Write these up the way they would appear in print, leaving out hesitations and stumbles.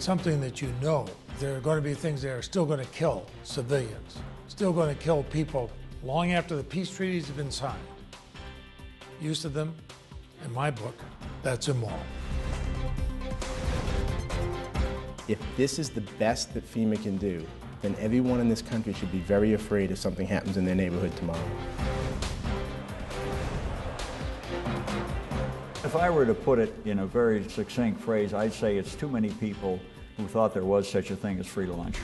something that you know. There are going to be things that are still going to kill civilians, still going to kill people long after the peace treaties have been signed. Use of them, in my book, that's immoral. If this is the best that FEMA can do, then everyone in this country should be very afraid if something happens in their neighborhood tomorrow. If I were to put it in a very succinct phrase, I'd say it's too many people who thought there was such a thing as free lunch.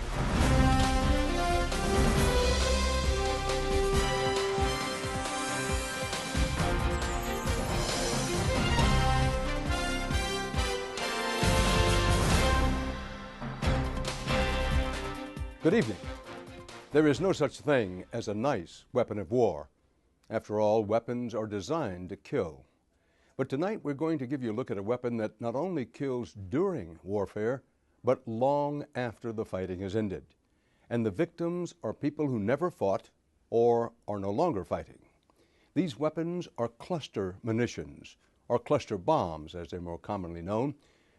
Good evening. There is no such thing as a nice weapon of war. After all, weapons are designed to kill. But tonight we're going to give you a look at a weapon that not only kills during warfare, but long after the fighting is ended. And the victims are people who never fought or are no longer fighting. These weapons are cluster munitions, or cluster bombs as they're more commonly known.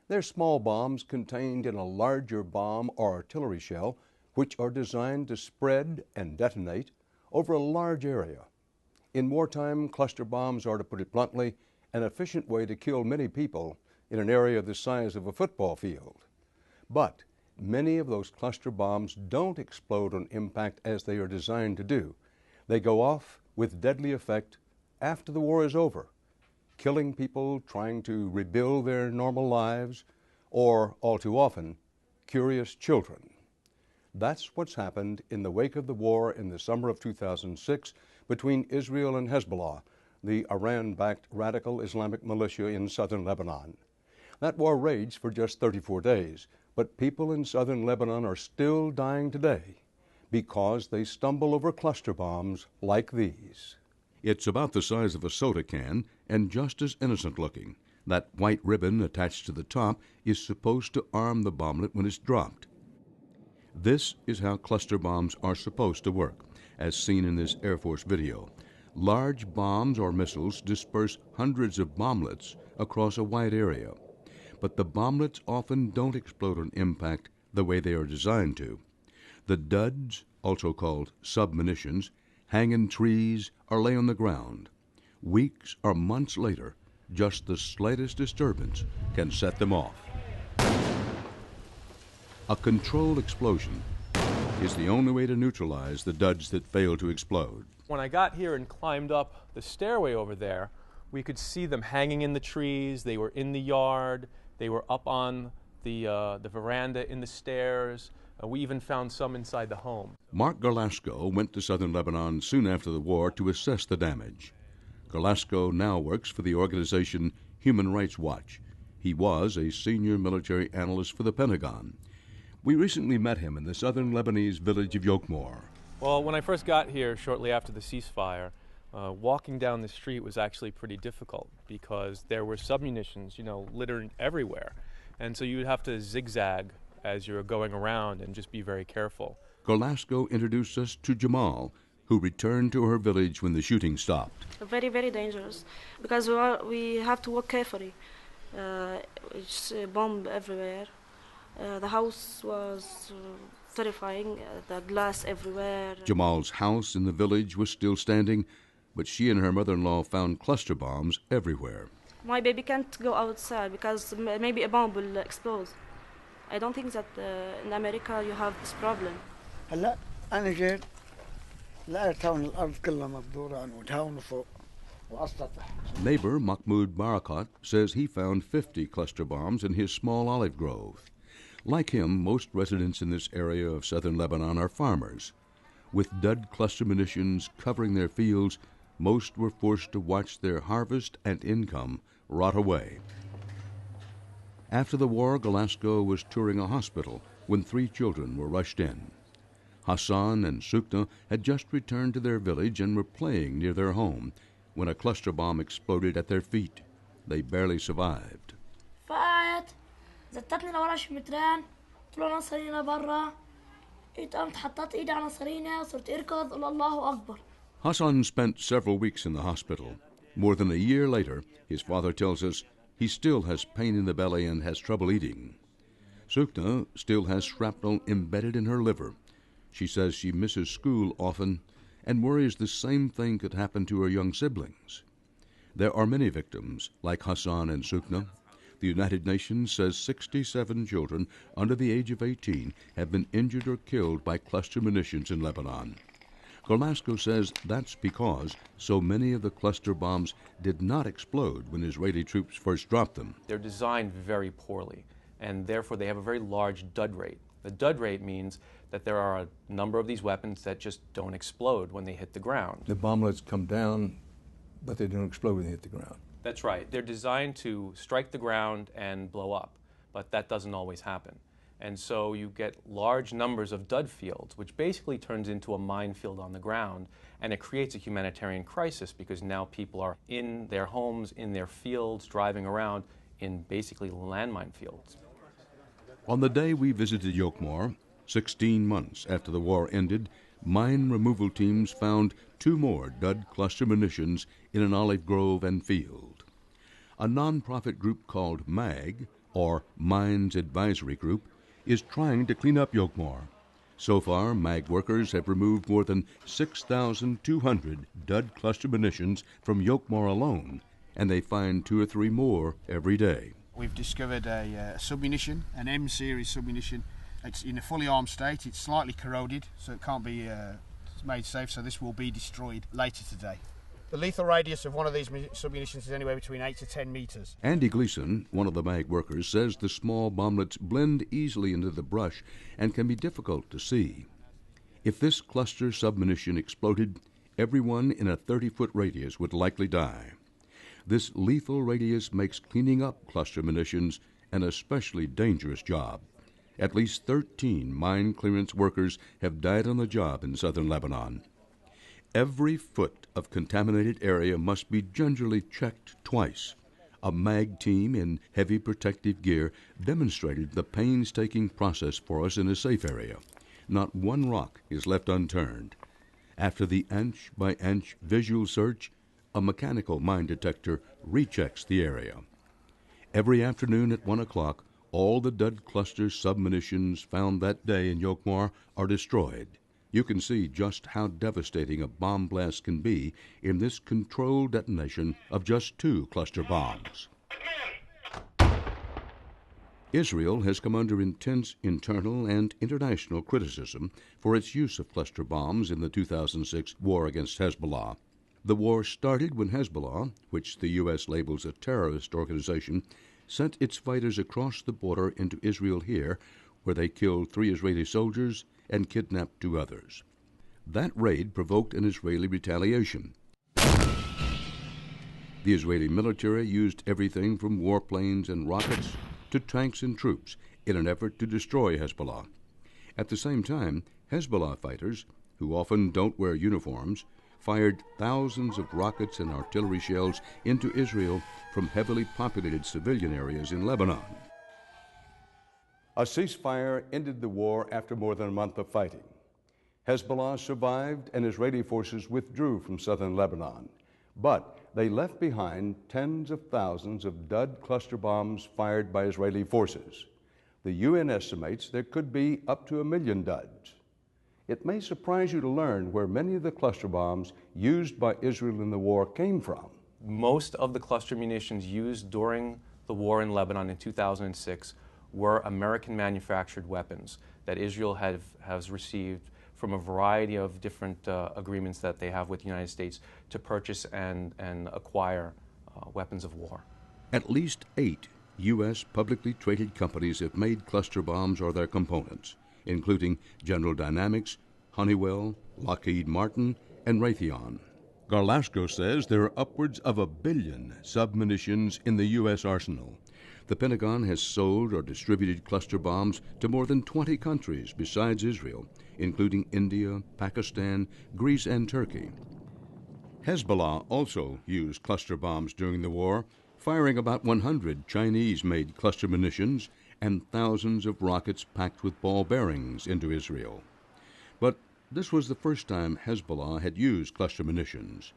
They're small bombs contained in a larger bomb or artillery shell, which are designed to spread and detonate over a large area. In wartime, cluster bombs are, to put it bluntly, an efficient way to kill many people in an area the size of a football field. But many of those cluster bombs don't explode on impact as they are designed to do. They go off with deadly effect after the war is over, killing people trying to rebuild their normal lives, or, all too often, curious children. That's what's happened in the wake of the war in the summer of 2006 between Israel and Hezbollah, the Iran-backed radical Islamic militia in southern Lebanon. That war raged for just 34 days, but people in southern Lebanon are still dying today because they stumble over cluster bombs like these. It's about the size of a soda can and just as innocent looking. That white ribbon attached to the top is supposed to arm the bomblet when it's dropped. This is how cluster bombs are supposed to work, as seen in this Air Force video. Large bombs or missiles disperse hundreds of bomblets across a wide area. But the bomblets often don't explode on impact the way they are designed to. The duds, also called sub-munitions, hang in trees or lay on the ground. Weeks or months later, just the slightest disturbance can set them off. A controlled explosion is the only way to neutralize the duds that fail to explode. When I got here and climbed up the stairway over there, we could see them hanging in the trees. They were in the yard. They were up on the veranda in the stairs. We even found some inside the home. Mark Garlasco went to southern Lebanon soon after the war to assess the damage. Garlasco now works for the organization Human Rights Watch. He was a senior military analyst for the Pentagon. We recently met him in the southern Lebanese village of Yokmor. Well, when I first got here shortly after the ceasefire, walking down the street was actually pretty difficult because there were submunitions, littered everywhere. And so you would have to zigzag as you were going around and just be very careful. Garlasco introduced us to Jamal, who returned to her village when the shooting stopped. Very, very dangerous because we have to walk carefully. It's a bomb everywhere. The house was terrifying, the glass everywhere. Jamal's house in the village was still standing, but she and her mother-in-law found cluster bombs everywhere. My baby can't go outside because maybe a bomb will explode. I don't think that in America you have this problem. هلا أنا جيت لقيت هون الأرض كلها مبدورة وهون فوق وأسطح. Neighbor Mahmoud Barakat says he found 50 cluster bombs in his small olive grove. Like him, most residents in this area of southern Lebanon are farmers. With dud cluster munitions covering their fields, most were forced to watch their harvest and income rot away. After the war, Garlasco was touring a hospital when 3 children were rushed in. Hassan and Sukna had just returned to their village and were playing near their home when a cluster bomb exploded at their feet. They barely survived. زتتني لورا مترين طلعوا نصرينا برا قمت حطيت ايدي على نصرينا وصرت اركض قول الله اكبر. Hassan spent several weeks in the hospital. More than a year later, his father tells us he still has pain in the belly and has trouble eating. Sukna still has shrapnel embedded in her liver. She says she misses school often and worries the same thing could happen to her young siblings. There are many victims, like Hassan and Sukna. The United Nations says 67 children under the age of 18 have been injured or killed by cluster munitions in Lebanon. Golasco says that's because so many of the cluster bombs did not explode when Israeli troops first dropped them. They're designed very poorly, and therefore they have a very large dud rate. The dud rate means that there are a number of these weapons that just don't explode when they hit the ground. The bomblets come down, but they don't explode when they hit the ground. That's right. They're designed to strike the ground and blow up, but that doesn't always happen. And so you get large numbers of dud fields, which basically turns into a minefield on the ground, and it creates a humanitarian crisis because now people are in their homes, in their fields, driving around in basically landmine fields. On the day we visited Yokmor, 16 months after the war ended, mine removal teams found 2 more dud cluster munitions in an olive grove and field. A non-profit group called MAG, or Mines Advisory Group, is trying to clean up Yokmor. So far, MAG workers have removed more than 6,200 dud cluster munitions from Yokmor alone, and they find 2 or 3 more every day. We've discovered a submunition, an M-series submunition. It's in a fully armed state. It's slightly corroded, so it can't be made safe, so this will be destroyed later today. The lethal radius of one of these submunitions is anywhere between 8 to 10 meters. Andy Gleason, one of the MAG workers, says the small bomblets blend easily into the brush and can be difficult to see. If this cluster submunition exploded, everyone in a 30-foot radius would likely die. This lethal radius makes cleaning up cluster munitions an especially dangerous job. At least 13 mine clearance workers have died on the job in southern Lebanon. Every foot of contaminated area must be gingerly checked twice. A MAG team in heavy protective gear demonstrated the painstaking process for us in a safe area. Not one rock is left unturned. After the inch-by-inch visual search, a mechanical mine detector rechecks the area. Every afternoon at 1 o'clock, all the dud cluster submunitions found that day in Yokmor are destroyed. You can see just how devastating a bomb blast can be in this controlled detonation of just 2 cluster bombs. Israel has come under intense internal and international criticism for its use of cluster bombs in the 2006 war against Hezbollah. The war started when Hezbollah, which the U.S. labels a terrorist organization, sent its fighters across the border into Israel here, where they killed 3 Israeli soldiers and kidnapped 2 others. That raid provoked an Israeli retaliation. The Israeli military used everything from warplanes and rockets to tanks and troops in an effort to destroy Hezbollah. At the same time, Hezbollah fighters, who often don't wear uniforms, fired thousands of rockets and artillery shells into Israel from heavily populated civilian areas in Lebanon. A ceasefire ended the war after more than a month of fighting. Hezbollah survived and Israeli forces withdrew from southern Lebanon, but they left behind tens of thousands of dud cluster bombs fired by Israeli forces. The UN estimates there could be up to 1 million duds. It may surprise you to learn where many of the cluster bombs used by Israel in the war came from. Most of the cluster munitions used during the war in Lebanon in 2006 were American-manufactured weapons that Israel has received from a variety of different agreements that they have with the United States to purchase and acquire weapons of war. At least 8 U.S. publicly traded companies have made cluster bombs or their components, including General Dynamics, Honeywell, Lockheed Martin, and Raytheon. Garlasco says there are upwards of 1 billion submunitions in the U.S. arsenal. The Pentagon has sold or distributed cluster bombs to more than 20 countries besides Israel, including India, Pakistan, Greece, and Turkey. Hezbollah also used cluster bombs during the war, firing about 100 Chinese-made cluster munitions and thousands of rockets packed with ball bearings into Israel. But this was the first time Hezbollah had used cluster munitions.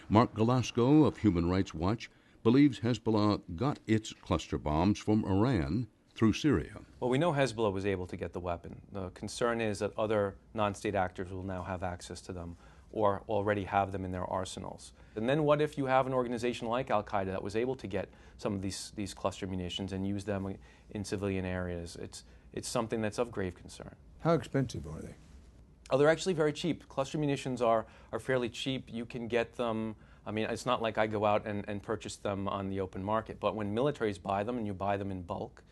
Mark Galasco of Human Rights Watch believes Hezbollah got its cluster bombs from Iran through Syria. Well, we know Hezbollah was able to get the weapon. The concern is that other non-state actors will now have access to them or already have them in their arsenals. And then what if you have an organization like Al-Qaeda that was able to get some of these cluster munitions and use them in civilian areas? It's something that's of grave concern. How expensive are they? Oh, they're actually very cheap. Cluster munitions are fairly cheap. You can get them, I mean, it's not like I go out and purchase them on the open market, but when militaries buy them and you buy them in bulk,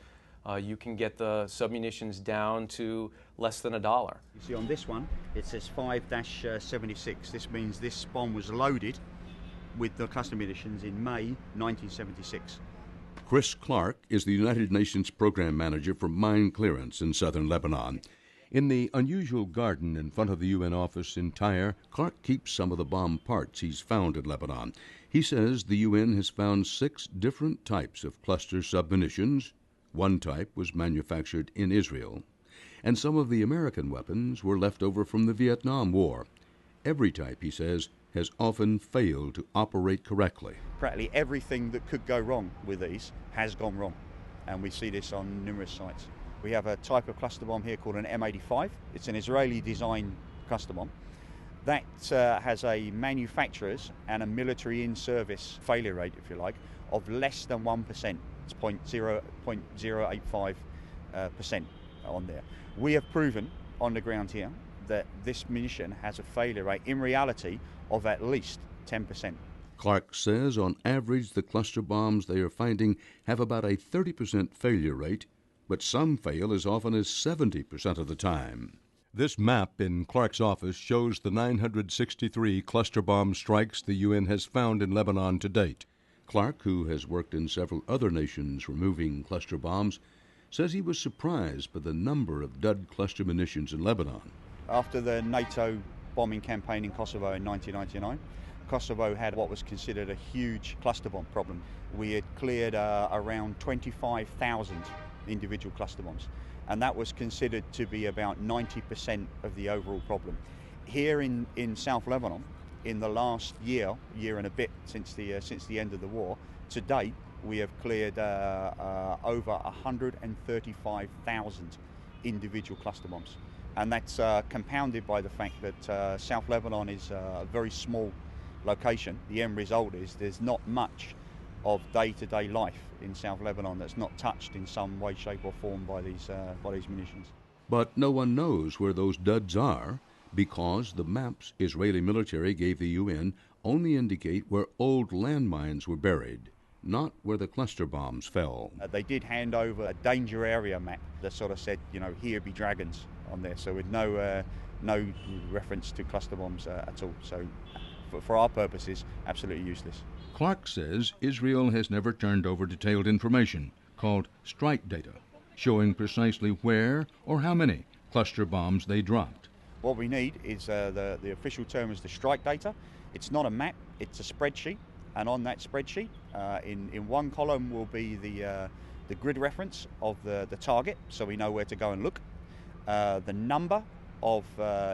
you can get the submunitions down to less than $1. You see on this one, it says 5-76. This means this bomb was loaded with the cluster munitions in May 1976. Chris Clark is the United Nations Program Manager for Mine Clearance in southern Lebanon. In the unusual garden in front of the UN office in Tyre, Clark keeps some of the bomb parts he's found in Lebanon. He says the UN has found 6 different types of cluster submunitions. One type was manufactured in Israel, and some of the American weapons were left over from the Vietnam War. Every type, he says, has often failed to operate correctly. Practically everything that could go wrong with these has gone wrong, and we see this on numerous sites. We have a type of cluster bomb here called an M85. It's an Israeli-designed cluster bomb. That has a manufacturer's and a military in-service failure rate, if you like, of less than 1%. It's 0.085% on there. We have proven on the ground here that this munition has a failure rate, in reality, of at least 10%. Clark says on average the cluster bombs they are finding have about a 30% failure rate, but some fail as often as 70% of the time. This map in Clark's office shows the 963 cluster bomb strikes the UN has found in Lebanon to date. Clark, who has worked in several other nations removing cluster bombs, says he was surprised by the number of dud cluster munitions in Lebanon. After the NATO bombing campaign in Kosovo in 1999, Kosovo had what was considered a huge cluster bomb problem. We had cleared around 25,000 individual cluster bombs, and that was considered to be about 90% of the overall problem. Here in South Lebanon, in the last year and a bit since the end of the war, to date we have cleared over 135,000 individual cluster bombs, and that's compounded by the fact that South Lebanon is a very small location. The end result is there's not much of day-to-day life in South Lebanon that's not touched in some way, shape or form by these munitions. But no one knows where those duds are, because the maps Israeli military gave the UN only indicate where old landmines were buried, not where the cluster bombs fell. They did hand over a danger area map that sort of said, you know, here be dragons on there, so with no reference to cluster bombs at all. So for our purposes, absolutely useless. Clark says Israel has never turned over detailed information called strike data, showing precisely where or how many cluster bombs they dropped. What we need is the official term is the strike data. It's not a map, it's a spreadsheet, and on that spreadsheet, in one column will be the grid reference of the target, so we know where to go and look, the number of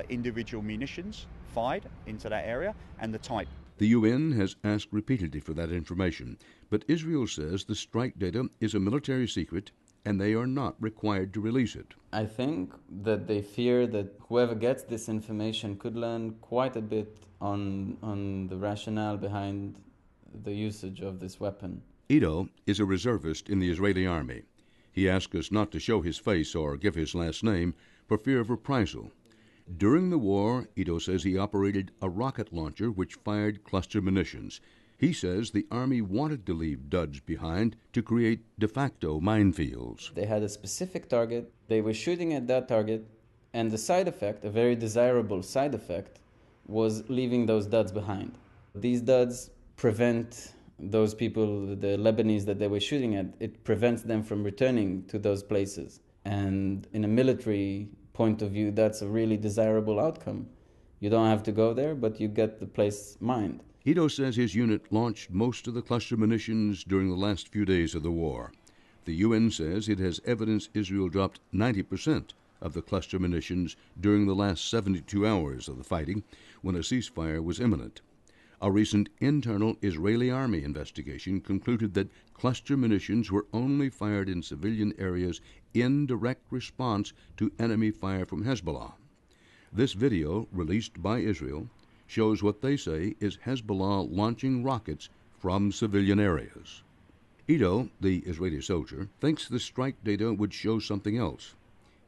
individual munitions fired into that area, and the type. The UN has asked repeatedly for that information, but Israel says the strike data is a military secret and they are not required to release it. I think that they fear that whoever gets this information could learn quite a bit on the rationale behind the usage of this weapon. Ido is a reservist in the Israeli army. He asked us not to show his face or give his last name for fear of reprisal. During the war, Ido says he operated a rocket launcher which fired cluster munitions. He says the Army wanted to leave duds behind to create de facto minefields. They had a specific target, they were shooting at that target, and the side effect, a very desirable side effect, was leaving those duds behind. These duds prevent those people, the Lebanese that they were shooting at, it prevents them from returning to those places. And in a military point of view, that's a really desirable outcome. You don't have to go there, but you get the place mined. Ido says his unit launched most of the cluster munitions during the last few days of the war. The UN says it has evidence Israel dropped 90% of the cluster munitions during the last 72 hours of the fighting, when a ceasefire was imminent. A recent internal Israeli army investigation concluded that cluster munitions were only fired in civilian areas in direct response to enemy fire from Hezbollah. This video, released by Israel, shows what they say is Hezbollah launching rockets from civilian areas. Ido, the Israeli soldier, thinks the strike data would show something else.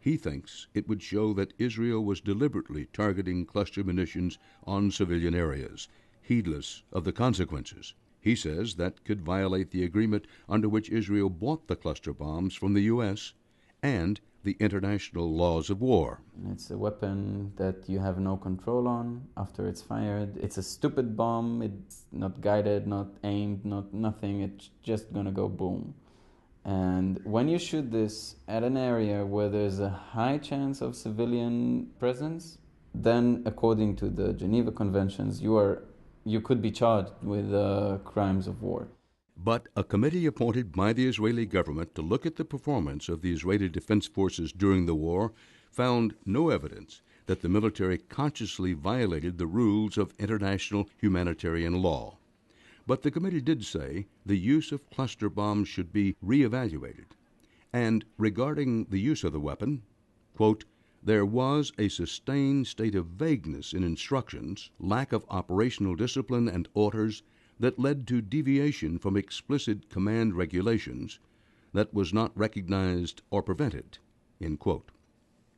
He thinks it would show that Israel was deliberately targeting cluster munitions on civilian areas, heedless of the consequences. He says that could violate the agreement under which Israel bought the cluster bombs from the U.S. and the international laws of war. It's a weapon that you have no control on after it's fired. It's a stupid bomb. It's not guided, not aimed, not nothing. It's just gonna go boom. And when you shoot this at an area where there's a high chance of civilian presence, then according to the Geneva Conventions, you could be charged with crimes of war. But a committee appointed by the Israeli government to look at the performance of the Israeli Defense Forces during the war found no evidence that the military consciously violated the rules of international humanitarian law. But the committee did say the use of cluster bombs should be reevaluated. And regarding the use of the weapon, quote, there was a sustained state of vagueness in instructions, lack of operational discipline and orders that led to deviation from explicit command regulations that was not recognized or prevented, end quote.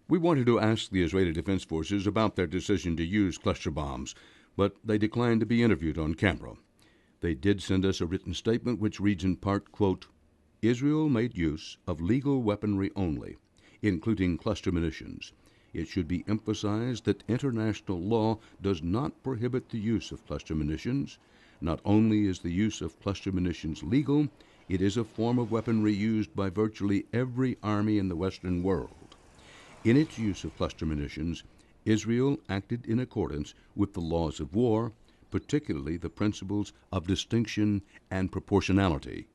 We wanted to ask the Israeli Defense Forces about their decision to use cluster bombs, but they declined to be interviewed on camera. They did send us a written statement which reads in part, quote, Israel made use of legal weaponry only, including cluster munitions. It should be emphasized that international law does not prohibit the use of cluster munitions. Not only is the use of cluster munitions legal, it is a form of weaponry used by virtually every army in the Western world. In its use of cluster munitions, Israel acted in accordance with the laws of war, particularly the principles of distinction and proportionality,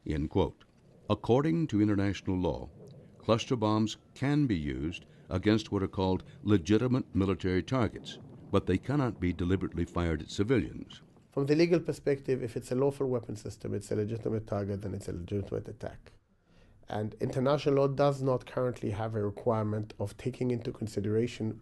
end quote. According to international law, cluster bombs can be used against what are called legitimate military targets, but they cannot be deliberately fired at civilians. From the legal perspective, if it's a lawful weapon system, it's a legitimate target, then it's a legitimate attack. And international law does not currently have a requirement of taking into consideration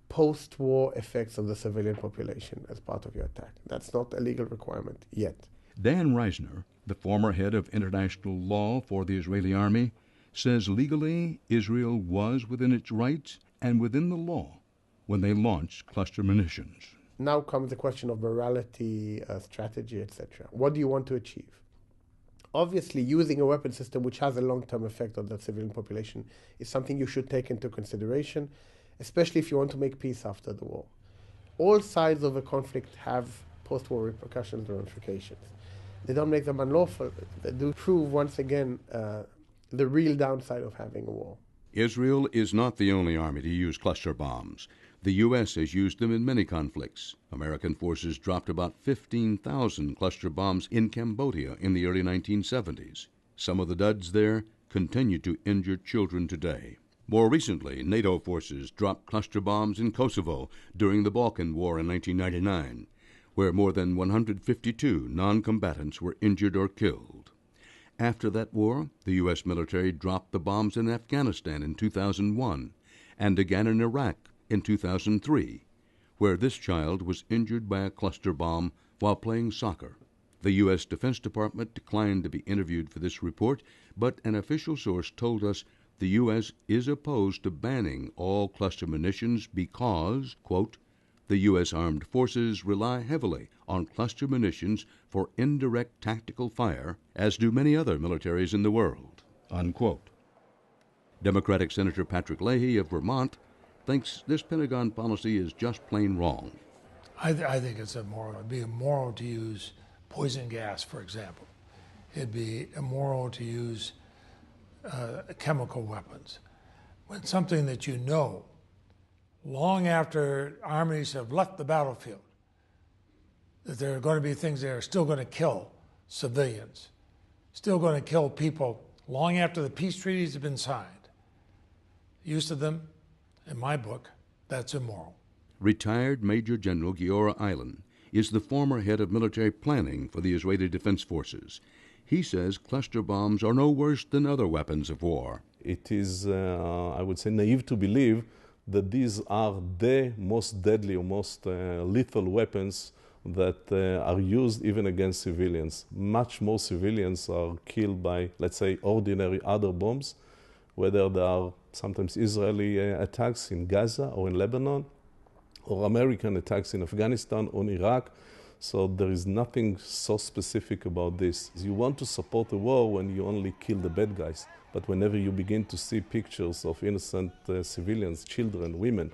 post-war effects of the civilian population as part of your attack. That's not a legal requirement yet. Dan Reisner, the former head of international law for the Israeli army, says legally Israel was within its rights and within the law when they launched cluster munitions. Now comes the question of morality, strategy, etc. What do you want to achieve? Obviously, using a weapon system which has a long-term effect on the civilian population is something you should take into consideration, especially if you want to make peace after the war. All sides of a conflict have post-war repercussions or ramifications. They don't make them unlawful. They do prove, once again, the real downside of having a war. Israel is not the only army to use cluster bombs. The U.S. has used them in many conflicts. American forces dropped about 15,000 cluster bombs in Cambodia in the early 1970s. Some of the duds there continue to injure children today. More recently, NATO forces dropped cluster bombs in Kosovo during the Balkan War in 1999, where more than 152 non-combatants were injured or killed. After that war, the U.S. military dropped the bombs in Afghanistan in 2001 and again in Iraq in 2003, where this child was injured by a cluster bomb while playing soccer. The U.S. Defense Department declined to be interviewed for this report, but an official source told us the U.S. is opposed to banning all cluster munitions because, quote, the U.S. Armed Forces rely heavily on cluster munitions for indirect tactical fire, as do many other militaries in the world, unquote. Democratic Senator Patrick Leahy of Vermont thinks this Pentagon policy is just plain wrong. I think it's immoral. It'd be immoral to use poison gas, for example. It'd be immoral to use chemical weapons. When something that you know, long after armies have left the battlefield, that there are going to be things that are still going to kill civilians, still going to kill people long after the peace treaties have been signed. Use of them, in my book, that's immoral. Retired Major General Giora Eilen is the former head of military planning for the Israeli Defense Forces. He says cluster bombs are no worse than other weapons of war. It is, I would say, naive to believe that these are the most deadly or most lethal weapons that are used even against civilians. Much more civilians are killed by, let's say, ordinary other bombs, whether they are sometimes Israeli attacks in Gaza or in Lebanon, or American attacks in Afghanistan or in Iraq. So there is nothing so specific about this. You want to support a war when you only kill the bad guys. But whenever you begin to see pictures of innocent civilians, children, women,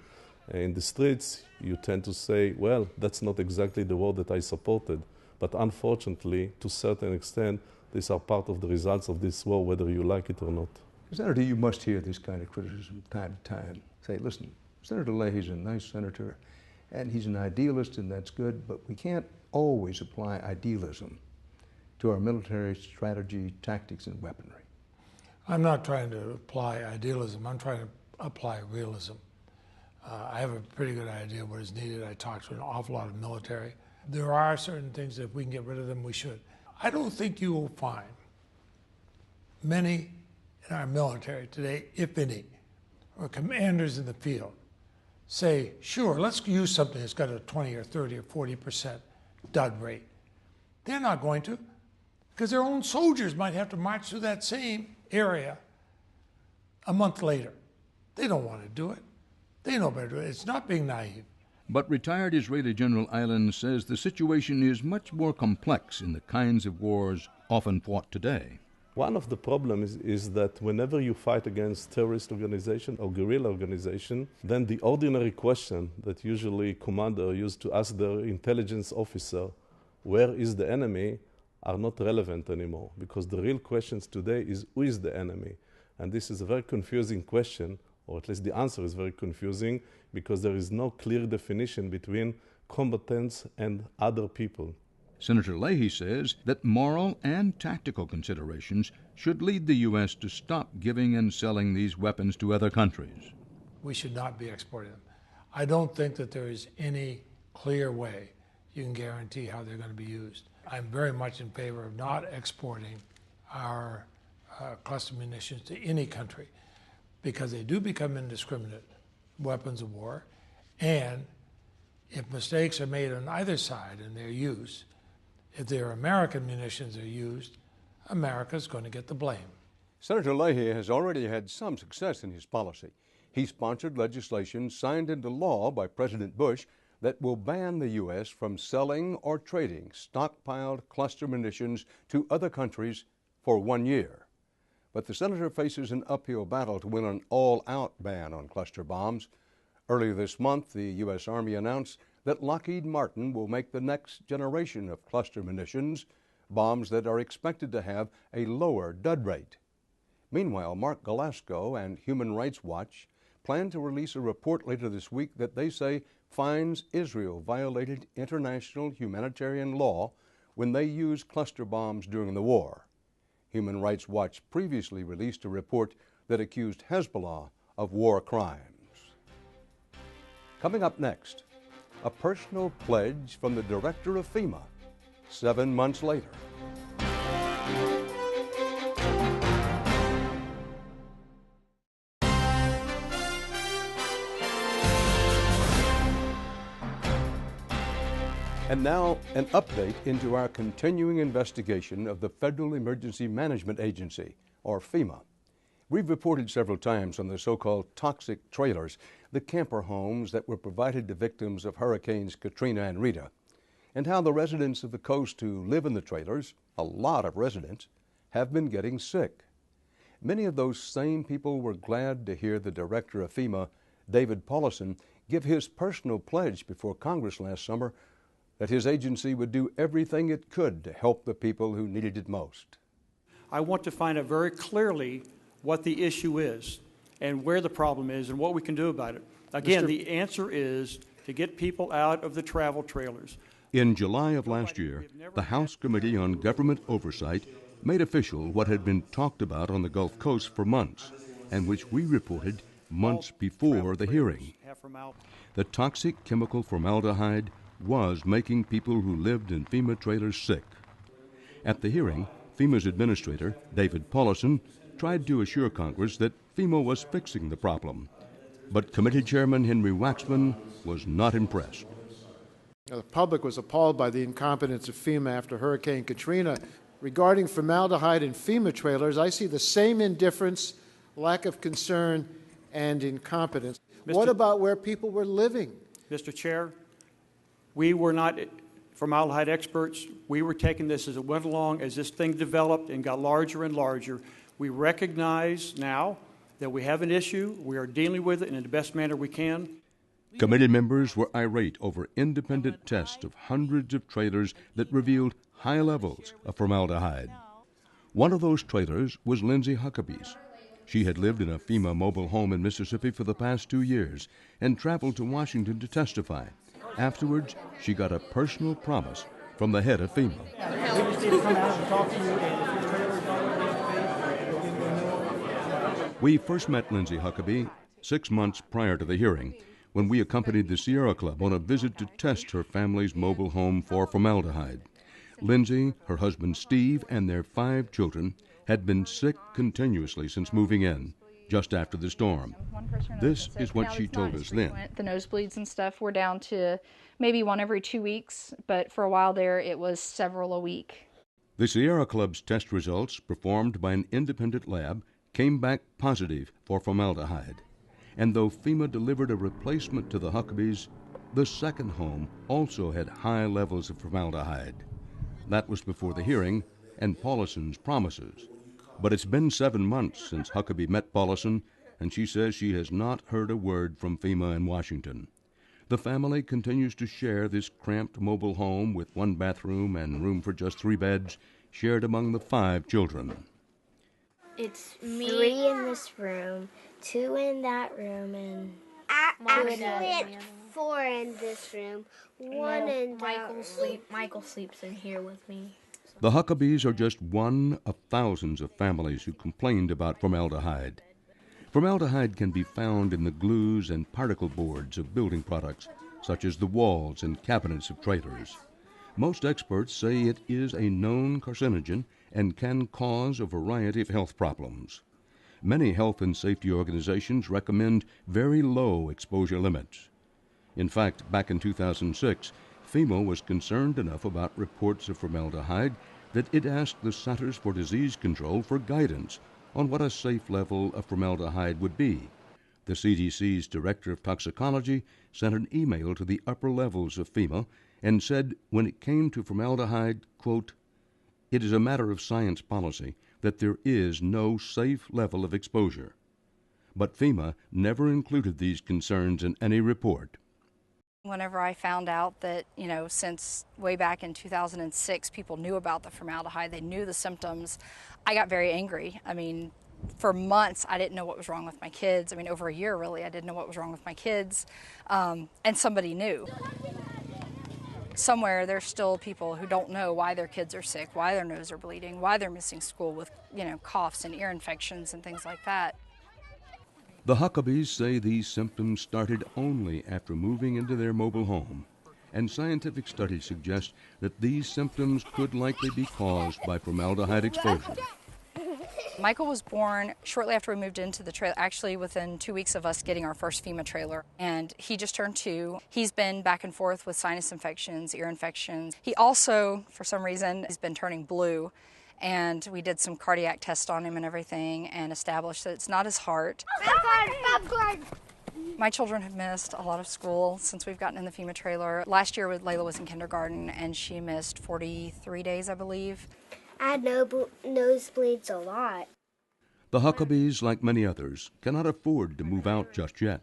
in the streets, you tend to say, well, that's not exactly the war that I supported. But unfortunately, to a certain extent, these are part of the results of this war, whether you like it or not. Senator, you must hear this kind of criticism from time to time. Say, listen, Senator Leahy's a nice senator, and he's an idealist, and that's good, but we can't always apply idealism to our military strategy, tactics, and weaponry. I'm not trying to apply idealism. I'm trying to apply realism. I have a pretty good idea what is needed. I talk to an awful lot of military. There are certain things that if we can get rid of them, we should. I don't think you will find many in our military today, if any, or commanders in the field, say, sure, let's use something that's got a 20 or 30 or 40% dud rate. They're not going to, because their own soldiers might have to march through that same area a month later. They don't want to do it. They know better. It's not being naive. But retired Israeli General Eilen says the situation is much more complex in the kinds of wars often fought today. One of the problems is that whenever you fight against terrorist organization or guerrilla organization, then the ordinary question that usually commander used to ask their intelligence officer, where is the enemy, are not relevant anymore, because the real questions today is who is the enemy? And this is a very confusing question, or at least the answer is very confusing, because there is no clear definition between combatants and other people. Senator Leahy says that moral and tactical considerations should lead the U.S. to stop giving and selling these weapons to other countries. We should not be exporting them. I don't think that there is any clear way you can guarantee how they're going to be used. I'm very much in favor of not exporting our cluster munitions to any country, because they do become indiscriminate weapons of war, and if mistakes are made on either side in their use, if they're American munitions are used, America's going to get the blame. Senator Leahy has already had some success in his policy. He sponsored legislation signed into law by President Bush that will ban the U.S. from selling or trading stockpiled cluster munitions to other countries for 1 year. But the senator faces an uphill battle to win an all-out ban on cluster bombs. Earlier this month, the U.S. Army announced that Lockheed Martin will make the next generation of cluster munitions, bombs that are expected to have a lower dud rate. Meanwhile, Mark Galasco and Human Rights Watch plan to release a report later this week that they say finds Israel violated international humanitarian law when they used cluster bombs during the war. Human Rights Watch previously released a report that accused Hezbollah of war crimes. Coming up next, a personal pledge from the director of FEMA 7 months later. And now, an update into our continuing investigation of the Federal Emergency Management Agency, or FEMA. We've reported several times on the so-called toxic trailers, the camper homes that were provided to victims of Hurricanes Katrina and Rita, and how the residents of the coast who live in the trailers, a lot of residents, have been getting sick. Many of those same people were glad to hear the director of FEMA, David Paulison, give his personal pledge before Congress last summer that his agency would do everything it could to help the people who needed it most. I want to find out very clearly what the issue is and where the problem is and what we can do about it. Again, the answer is to get people out of the travel trailers. In July of last year, the House Committee on Government Oversight made official what had been talked about on the Gulf Coast for months, and which we reported months before the hearing. The toxic chemical formaldehyde was making people who lived in FEMA trailers sick. At the hearing, FEMA's administrator, David Paulison, tried to assure Congress that FEMA was fixing the problem. But Committee Chairman Henry Waxman was not impressed. The public was appalled by the incompetence of FEMA after Hurricane Katrina. Regarding formaldehyde in FEMA trailers, I see the same indifference, lack of concern, and incompetence. What about where people were living? Mr. Chair, we were not formaldehyde experts. We were taking this as it went along, as this thing developed and got larger and larger. We recognize now that we have an issue. We are dealing with it in the best manner we can. Committee members were irate over independent tests of hundreds of trailers that revealed high levels of formaldehyde. One of those trailers was Lindsay Huckabee's. She had lived in a FEMA mobile home in Mississippi for the past 2 years and traveled to Washington to testify. Afterwards, she got a personal promise from the head of FEMA. We first met Lindsay Huckabee 6 months prior to the hearing, when we accompanied the Sierra Club on a visit to test her family's mobile home for formaldehyde. Lindsay, her husband Steve, and their 5 children had been sick continuously since moving in, just after the storm. This is what she told us then. The nosebleeds and stuff were down to maybe 1 every 2 weeks, but for a while there it was several a week. The Sierra Club's test results, performed by an independent lab, came back positive for formaldehyde. And though FEMA delivered a replacement to the Huckabees, the second home also had high levels of formaldehyde. That was before the hearing and Paulison's promises. But it's been 7 months since Huckabee met Paulison, and she says she has not heard a word from FEMA in Washington. The family continues to share this cramped mobile home with 1 bathroom and room for just 3 beds, shared among the 5 children. It's me. 3 in this room, 2 in that room, and actually it's 4 in this room, 1 in that room. Michael sleeps in here with me. The Huckabees are just one of thousands of families who complained about formaldehyde. Formaldehyde can be found in the glues and particle boards of building products, such as the walls and cabinets of trailers. Most experts say it is a known carcinogen and can cause a variety of health problems. Many health and safety organizations recommend very low exposure limits. In fact, back in 2006, FEMA was concerned enough about reports of formaldehyde that it asked the Centers for Disease Control for guidance on what a safe level of formaldehyde would be. The CDC's Director of Toxicology sent an email to the upper levels of FEMA and said when it came to formaldehyde, quote, "It is a matter of science policy that there is no safe level of exposure." But FEMA never included these concerns in any report. Whenever I found out that, since way back in 2006, people knew about the formaldehyde, they knew the symptoms, I got very angry. For months, I didn't know what was wrong with my kids. Over a year, really, I didn't know what was wrong with my kids, and somebody knew. Somewhere, there's still people who don't know why their kids are sick, why their nose are bleeding, why they're missing school with, coughs and ear infections and things like that. The Huckabees say these symptoms started only after moving into their mobile home, and scientific studies suggest that these symptoms could likely be caused by formaldehyde exposure. Michael was born shortly after we moved into the trailer, actually within 2 weeks of us getting our first FEMA trailer, and he just turned 2. He's been back and forth with sinus infections, ear infections. He also, for some reason, has been turning blue. And we did some cardiac tests on him and everything and established that it's not his heart. My children have missed a lot of school since we've gotten in the FEMA trailer. Last year, Layla was in kindergarten and she missed 43 days, I believe. I had nosebleeds a lot. The Huckabees, like many others, cannot afford to move out just yet.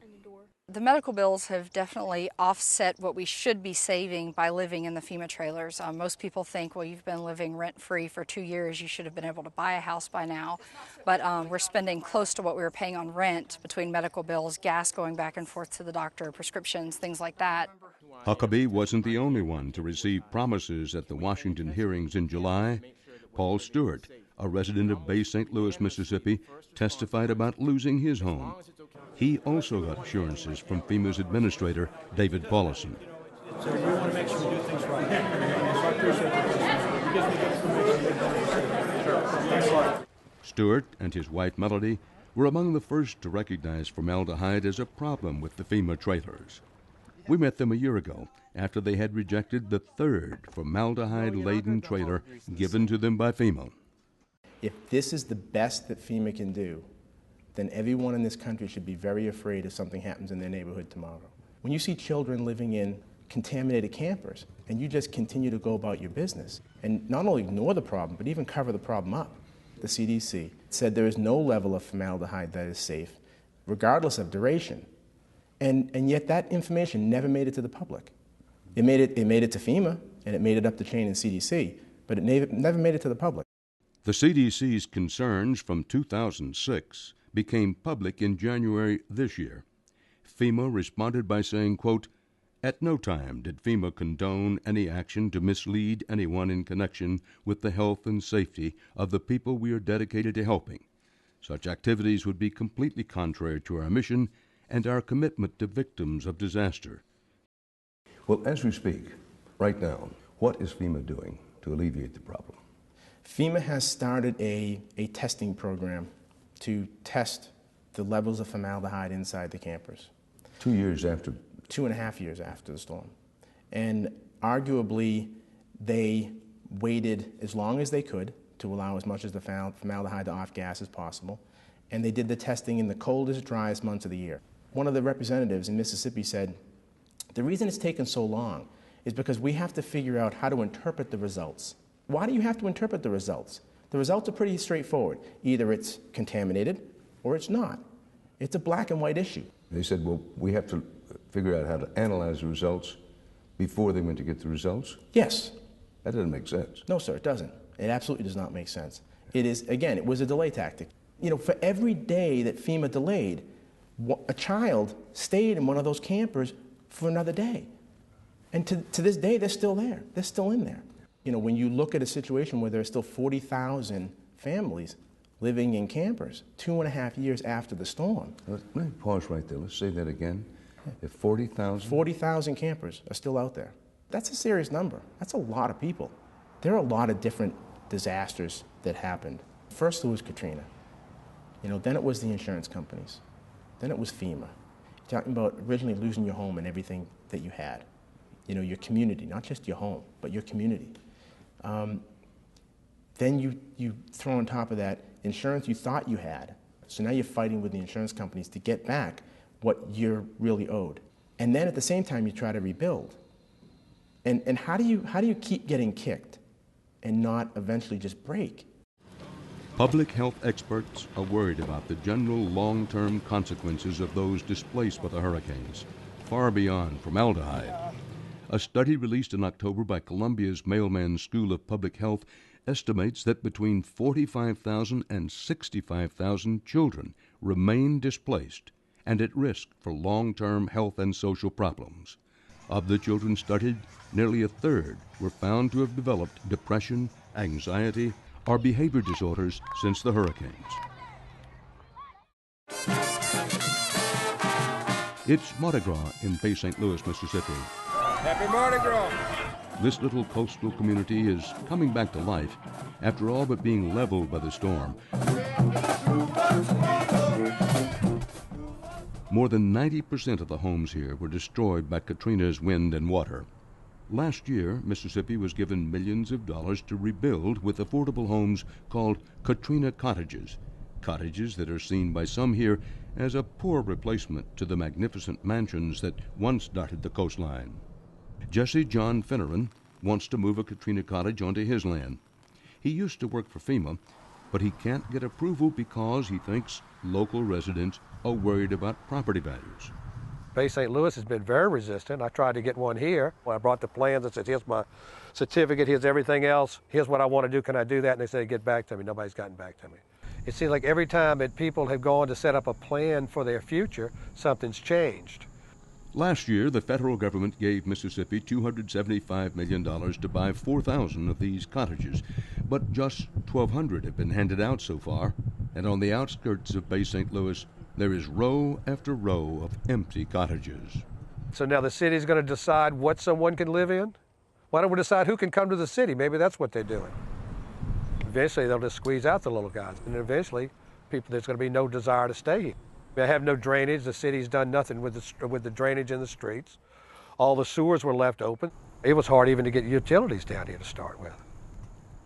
The medical bills have definitely offset what we should be saving by living in the FEMA trailers. Most people think, well, you've been living rent-free for 2 years, you should have been able to buy a house by now. But we're spending close to what we were paying on rent between medical bills, gas going back and forth to the doctor, prescriptions, things like that. Huckabee wasn't the only one to receive promises at the Washington hearings in July. Paul Stewart, a resident of Bay St. Louis, Mississippi, testified about losing his home. He also got assurances from FEMA's administrator, David Paulison. So we want to make sure we do things right. So I appreciate that. It gives me good information. Sure. Thanks a lot. Stewart and his wife Melody were among the first to recognize formaldehyde as a problem with the FEMA trailers. We met them a year ago after they had rejected the third formaldehyde-laden trailer given to them by FEMA. If this is the best that FEMA can do, then everyone in this country should be very afraid if something happens in their neighborhood tomorrow. When you see children living in contaminated campers and you just continue to go about your business and not only ignore the problem, but even cover the problem up, the CDC said there is no level of formaldehyde that is safe, regardless of duration. And yet that information never made it to the public. It made it to FEMA, and it made it up the chain in CDC, but it never made it to the public. The CDC's concerns from 2006 became public in January this year. FEMA responded by saying, quote, "At no time did FEMA condone any action to mislead anyone in connection with the health and safety of the people we are dedicated to helping. Such activities would be completely contrary to our mission and our commitment to victims of disaster." Well, as we speak, right now, what is FEMA doing to alleviate the problem? FEMA has started a testing program to test the levels of formaldehyde inside the campers. 2 years after? 2.5 years after the storm. And arguably, they waited as long as they could to allow as much of the formaldehyde to off-gas as possible. And they did the testing in the coldest, driest months of the year. One of the representatives in Mississippi said, the reason it's taken so long is because we have to figure out how to interpret the results. Why do you have to interpret the results? The results are pretty straightforward. Either it's contaminated or it's not. It's a black and white issue. They said, well, we have to figure out how to analyze the results before they went to get the results? Yes. That doesn't make sense. No, sir, it doesn't. It absolutely does not make sense. It is, again, it was a delay tactic. You know, for every day that FEMA delayed, a child stayed in one of those campers for another day. And to this day, they're still there. They're still in there. You know, when you look at a situation where there are still 40,000 families living in campers 2.5 years after the storm. Let me pause right there. Let's say that again. If 40,000? 40,000 campers are still out there. That's a serious number. That's a lot of people. There are a lot of different disasters that happened. First it was Katrina. You know, then it was the insurance companies. Then it was FEMA. You're talking about originally losing your home and everything that you had. You know, your community, not just your home, but your community. Then you throw on top of that insurance you thought you had. So now you're fighting with the insurance companies to get back what you're really owed. And then at the same time you try to rebuild. And how do you keep getting kicked and not eventually just break? Public health experts are worried about the general long-term consequences of those displaced by the hurricanes, far beyond formaldehyde. A study released in October by Columbia's Mailman School of Public Health estimates that between 45,000 and 65,000 children remain displaced and at risk for long-term health and social problems. Of the children studied, nearly a third were found to have developed depression, anxiety, or behavior disorders since the hurricanes. It's Mardi Gras in Bay St. Louis, Mississippi. Happy Mardi Gras! This little coastal community is coming back to life after all but being leveled by the storm. More than 90% of the homes here were destroyed by Katrina's wind and water. Last year, Mississippi was given millions of dollars to rebuild with affordable homes called Katrina cottages, cottages that are seen by some here as a poor replacement to the magnificent mansions that once dotted the coastline. Jesse John Finneran wants to move a Katrina cottage onto his land. He used to work for FEMA, but he can't get approval because he thinks local residents are worried about property values. Bay St. Louis has been very resistant. I tried to get one here. When I brought the plans and said, here's my certificate, here's everything else, here's what I want to do, can I do that? And they said, get back to me. Nobody's gotten back to me. It seems like every time that people have gone to set up a plan for their future, something's changed. Last year, the federal government gave Mississippi $275 million to buy 4,000 of these cottages, but just 1,200 have been handed out so far, and on the outskirts of Bay St. Louis, there is row after row of empty cottages. So now the city's going to decide what someone can live in? Why don't we decide who can come to the city? Maybe that's what they're doing. Eventually, they'll just squeeze out the little guys. And eventually, there's going to be no desire to stay here. They have no drainage. The city's done nothing with the drainage in the streets. All the sewers were left open. It was hard even to get utilities down here to start with.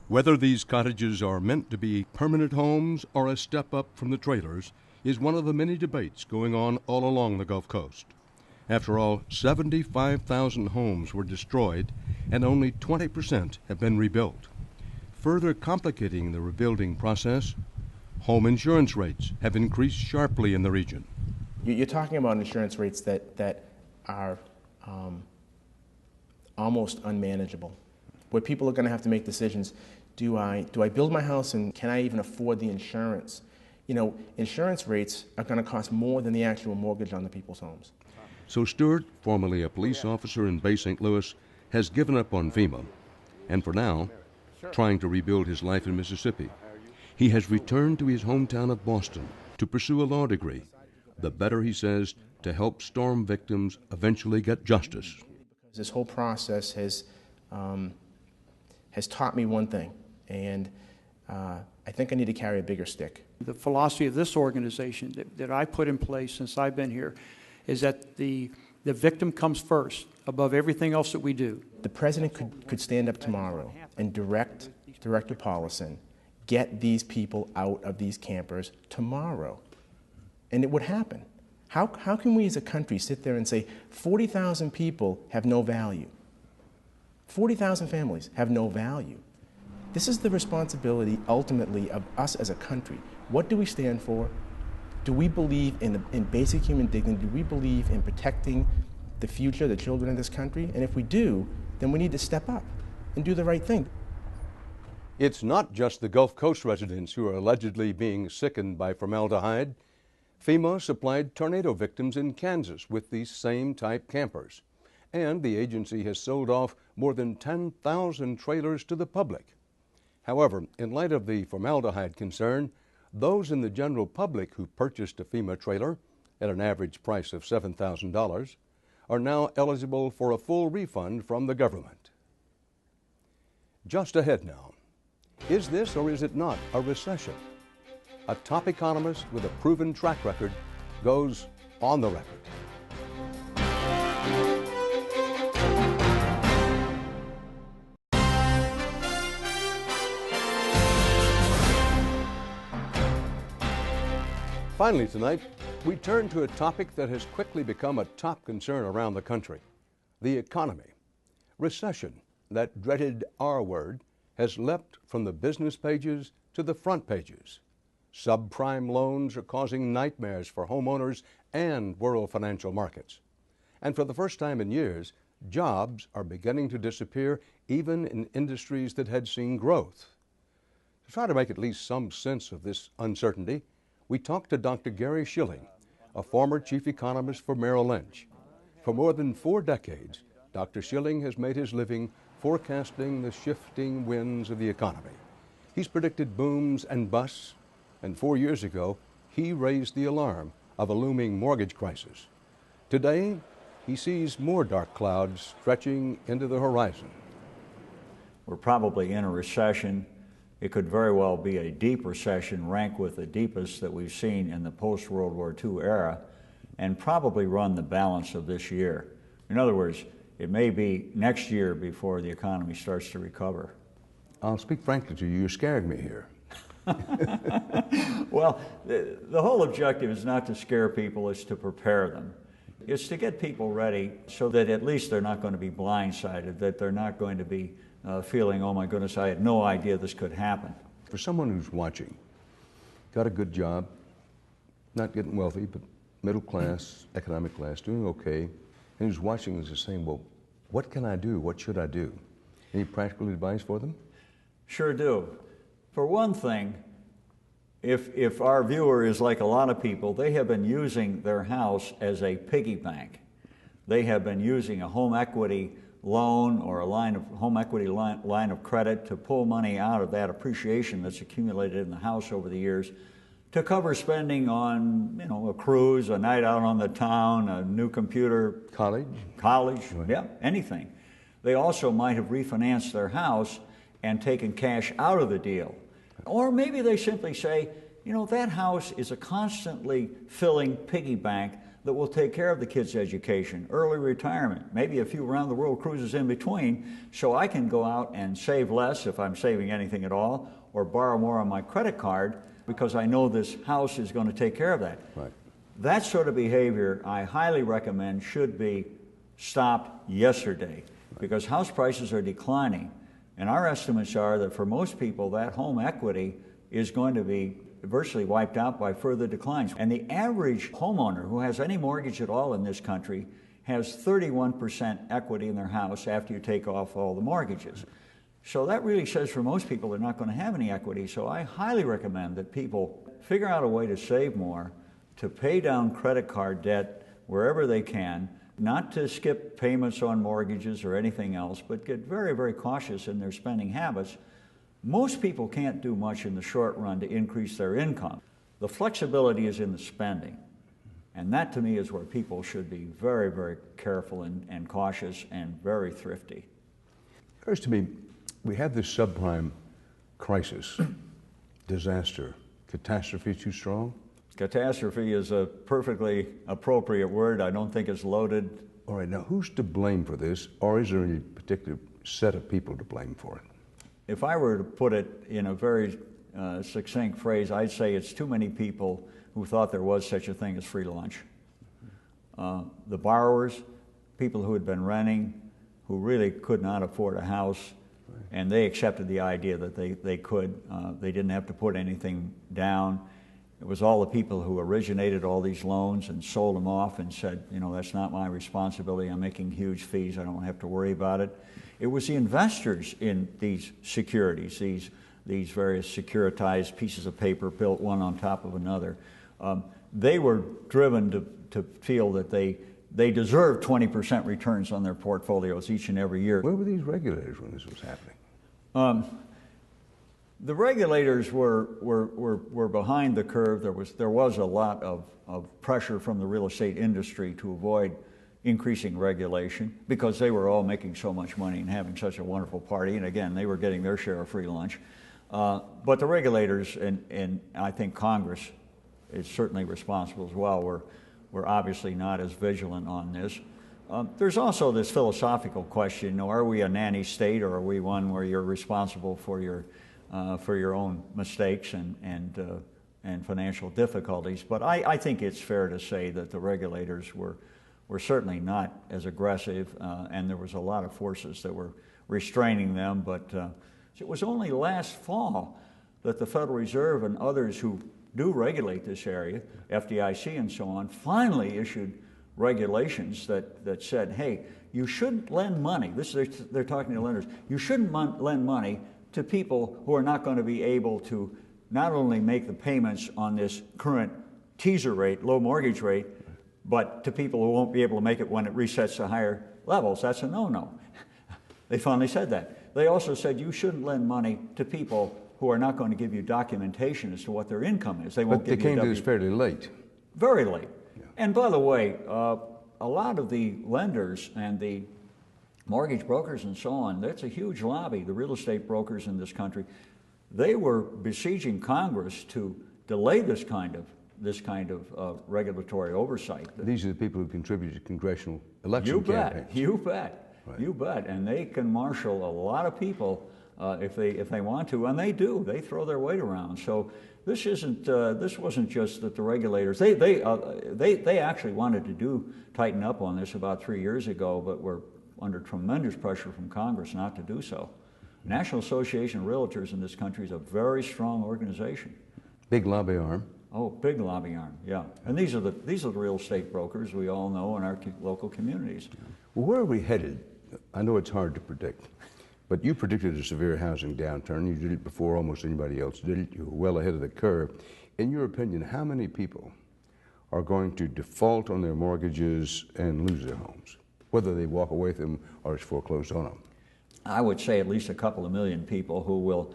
Whether these cottages are meant to be permanent homes or a step up from the trailers is one of the many debates going on all along the Gulf Coast. After all, 75,000 homes were destroyed and only 20% have been rebuilt. Further complicating the rebuilding process, home insurance rates have increased sharply in the region. You're talking about insurance rates that are almost unmanageable, where people are going to have to make decisions. Do I build my house, and can I even afford the insurance? You know, insurance rates are going to cost more than the actual mortgage on the people's homes. So Stewart, formerly a police officer in Bay St. Louis, has given up on FEMA, and for now, trying to rebuild his life in Mississippi. He has returned to his hometown of Boston to pursue a law degree, the better, he says, to help storm victims eventually get justice. This whole process has taught me one thing, and I think I need to carry a bigger stick. The philosophy of this organization that I put in place since I've been here is that the victim comes first above everything else that we do. The president could stand up tomorrow and direct Director Paulison, get these people out of these campers tomorrow. And it would happen. How can we as a country sit there and say 40,000 people have no value? 40,000 families have no value. This is the responsibility ultimately of us as a country. What do we stand for? Do we believe in basic human dignity? Do we believe in protecting the future, the children of this country? And if we do, then we need to step up and do the right thing. It's not just the Gulf Coast residents who are allegedly being sickened by formaldehyde. FEMA supplied tornado victims in Kansas with these same type campers. And the agency has sold off more than 10,000 trailers to the public. However, in light of the formaldehyde concern, those in the general public who purchased a FEMA trailer at an average price of $7,000 are now eligible for a full refund from the government. Just ahead now, is this or is it not a recession? A top economist with a proven track record goes on the record. Finally tonight, we turn to a topic that has quickly become a top concern around the country, the economy. Recession, that dreaded R word, has leapt from the business pages to the front pages. Subprime loans are causing nightmares for homeowners and world financial markets. And for the first time in years, jobs are beginning to disappear even in industries that had seen growth. To try to make at least some sense of this uncertainty, we talked to Dr. Gary Schilling, a former chief economist for Merrill Lynch. For more than 4 decades, Dr. Schilling has made his living forecasting the shifting winds of the economy. He's predicted booms and busts, and 4 years ago, he raised the alarm of a looming mortgage crisis. Today, he sees more dark clouds stretching into the horizon. We're probably in a recession. It could very well be a deep recession, ranked with the deepest that we've seen in the post-World War II era, and probably run the balance of this year. In other words, it may be next year before the economy starts to recover. I'll speak frankly to you, you're scaring me here. Well, the whole objective is not to scare people, it's to prepare them. It's to get people ready so that at least they're not going to be blindsided, that they're not going to be feeling, oh my goodness, I had no idea this could happen. For someone who's watching, got a good job, not getting wealthy, but middle class, economic class, doing okay, and who's watching this is saying, well, what can I do? What should I do? Any practical advice for them? Sure do. For one thing, if our viewer is like a lot of people, they have been using their house as a piggy bank. They have been using a home equity loan or a home equity line of credit to pull money out of that appreciation that's accumulated in the house over the years to cover spending on, you know, a cruise, a night out on the town, a new computer. College, right. Yeah, anything. They also might have refinanced their house and taken cash out of the deal. Or maybe they simply say, you know, that house is a constantly filling piggy bank that will take care of the kids' education, early retirement, maybe a few round-the-world cruises in between, so I can go out and save less if I'm saving anything at all, or borrow more on my credit card because I know this house is going to take care of that. Right. That sort of behavior, I highly recommend, should be stopped yesterday because house prices are declining, and our estimates are that for most people, that home equity is going to be virtually wiped out by further declines. And the average homeowner who has any mortgage at all in this country has 31% equity in their house after you take off all the mortgages. So that really says for most people they're not going to have any equity. So I highly recommend that people figure out a way to save more, to pay down credit card debt wherever they can, not to skip payments on mortgages or anything else, but get very, very cautious in their spending habits. Most people can't do much in the short run to increase their income. The flexibility is in the spending. And that to me is where people should be very, very careful and cautious and very thrifty. It occurs to me, we have this subprime crisis, disaster, catastrophe too strong? Catastrophe is a perfectly appropriate word. I don't think it's loaded. All right, now who's to blame for this, or is there any particular set of people to blame for it? If I were to put it in a very succinct phrase, I'd say it's too many people who thought there was such a thing as free lunch. The borrowers, people who had been renting, who really could not afford a house, and they accepted the idea that they could. They didn't have to put anything down. It was all the people who originated all these loans and sold them off and said, you know, that's not my responsibility. I'm making huge fees. I don't have to worry about it. It was the investors in these securities, these various securitized pieces of paper built one on top of another. They were driven to feel that they deserved 20% returns on their portfolios each and every year. Where were these regulators when this was happening? The regulators were behind the curve. There was a lot of pressure from the real estate industry to avoid increasing regulation because they were all making so much money and having such a wonderful party. And again, they were getting their share of free lunch. But the regulators and I think Congress is certainly responsible as well. We're obviously not as vigilant on this. There's also this philosophical question, you know, are we a nanny state or are we one where you're responsible for your own mistakes and financial difficulties? But I think it's fair to say that the regulators were certainly not as aggressive, and there was a lot of forces that were restraining them. But it was only last fall that the Federal Reserve and others who do regulate this area, FDIC and so on, finally issued regulations that said, hey, you shouldn't lend money. They're talking to lenders. You shouldn't lend money to people who are not going to be able to not only make the payments on this current teaser rate, low mortgage rate, but to people who won't be able to make it when it resets to higher levels. That's a no-no. They finally said that. They also said you shouldn't lend money to people who are not going to give you documentation as to what their income is. They won't but they came to this fairly late. Very late. Yeah. And by the way, a lot of the lenders and the mortgage brokers and so on, that's a huge lobby, the real estate brokers in this country. They were besieging Congress to delay this kind of regulatory oversight. These are the people who contributed to congressional election campaigns. You bet. Right. You bet. And they can marshal a lot of people if they want to, and they do. They throw their weight around. So this wasn't just that the regulators. They actually wanted to tighten up on this about 3 years ago, but were under tremendous pressure from Congress not to do so. National Association of Realtors in this country is a very strong organization. Big lobby arm. Oh, big lobby arm, yeah. And these are the real estate brokers we all know in our local communities. Well, where are we headed? I know it's hard to predict, but you predicted a severe housing downturn. You did it before almost anybody else did it. You were well ahead of the curve. In your opinion, how many people are going to default on their mortgages and lose their homes, whether they walk away with them or it's foreclosed on them? I would say at least a couple of million people who will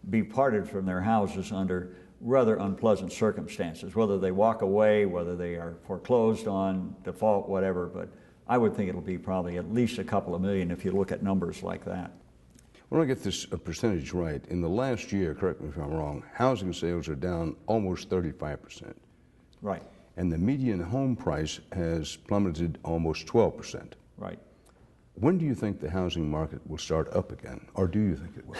be parted from their houses under rather unpleasant circumstances, whether they walk away, whether they are foreclosed on, default, whatever, but I would think it'll be probably at least a couple of million if you look at numbers like that. I want to get this percentage right. In the last year, correct me if I'm wrong, housing sales are down almost 35%. Right. And the median home price has plummeted almost 12%. Right. When do you think the housing market will start up again, or do you think it will?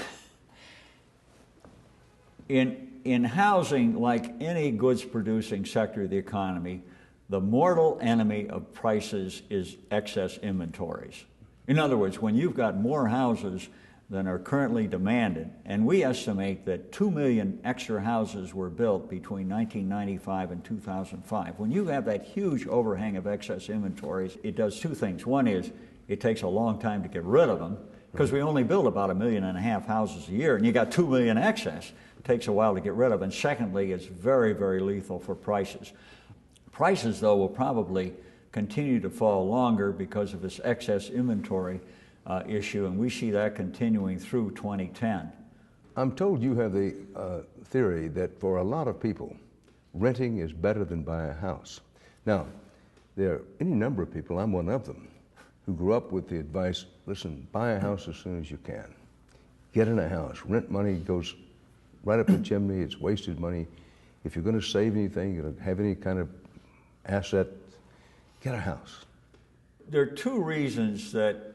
In housing, like any goods-producing sector of the economy, the mortal enemy of prices is excess inventories. In other words, when you've got more houses than are currently demanded, and we estimate that 2 million extra houses were built between 1995 and 2005. When you have that huge overhang of excess inventories, it does two things. One is it takes a long time to get rid of them, because we only build about 1.5 million houses a year, and you got 2 million excess. It takes a while to get rid of. And secondly, it's very, very lethal for prices. Prices, though, will probably continue to fall longer because of this excess inventory issue, and we see that continuing through 2010. I'm told you have the theory that for a lot of people, renting is better than buy a house. Now, there are any number of people, I'm one of them, who grew up with the advice, listen, buy a house as soon as you can. Get in a house. Rent money goes right up the chimney. It's wasted money. If you're going to save anything, you're going to have any kind of asset, get a house. There are two reasons that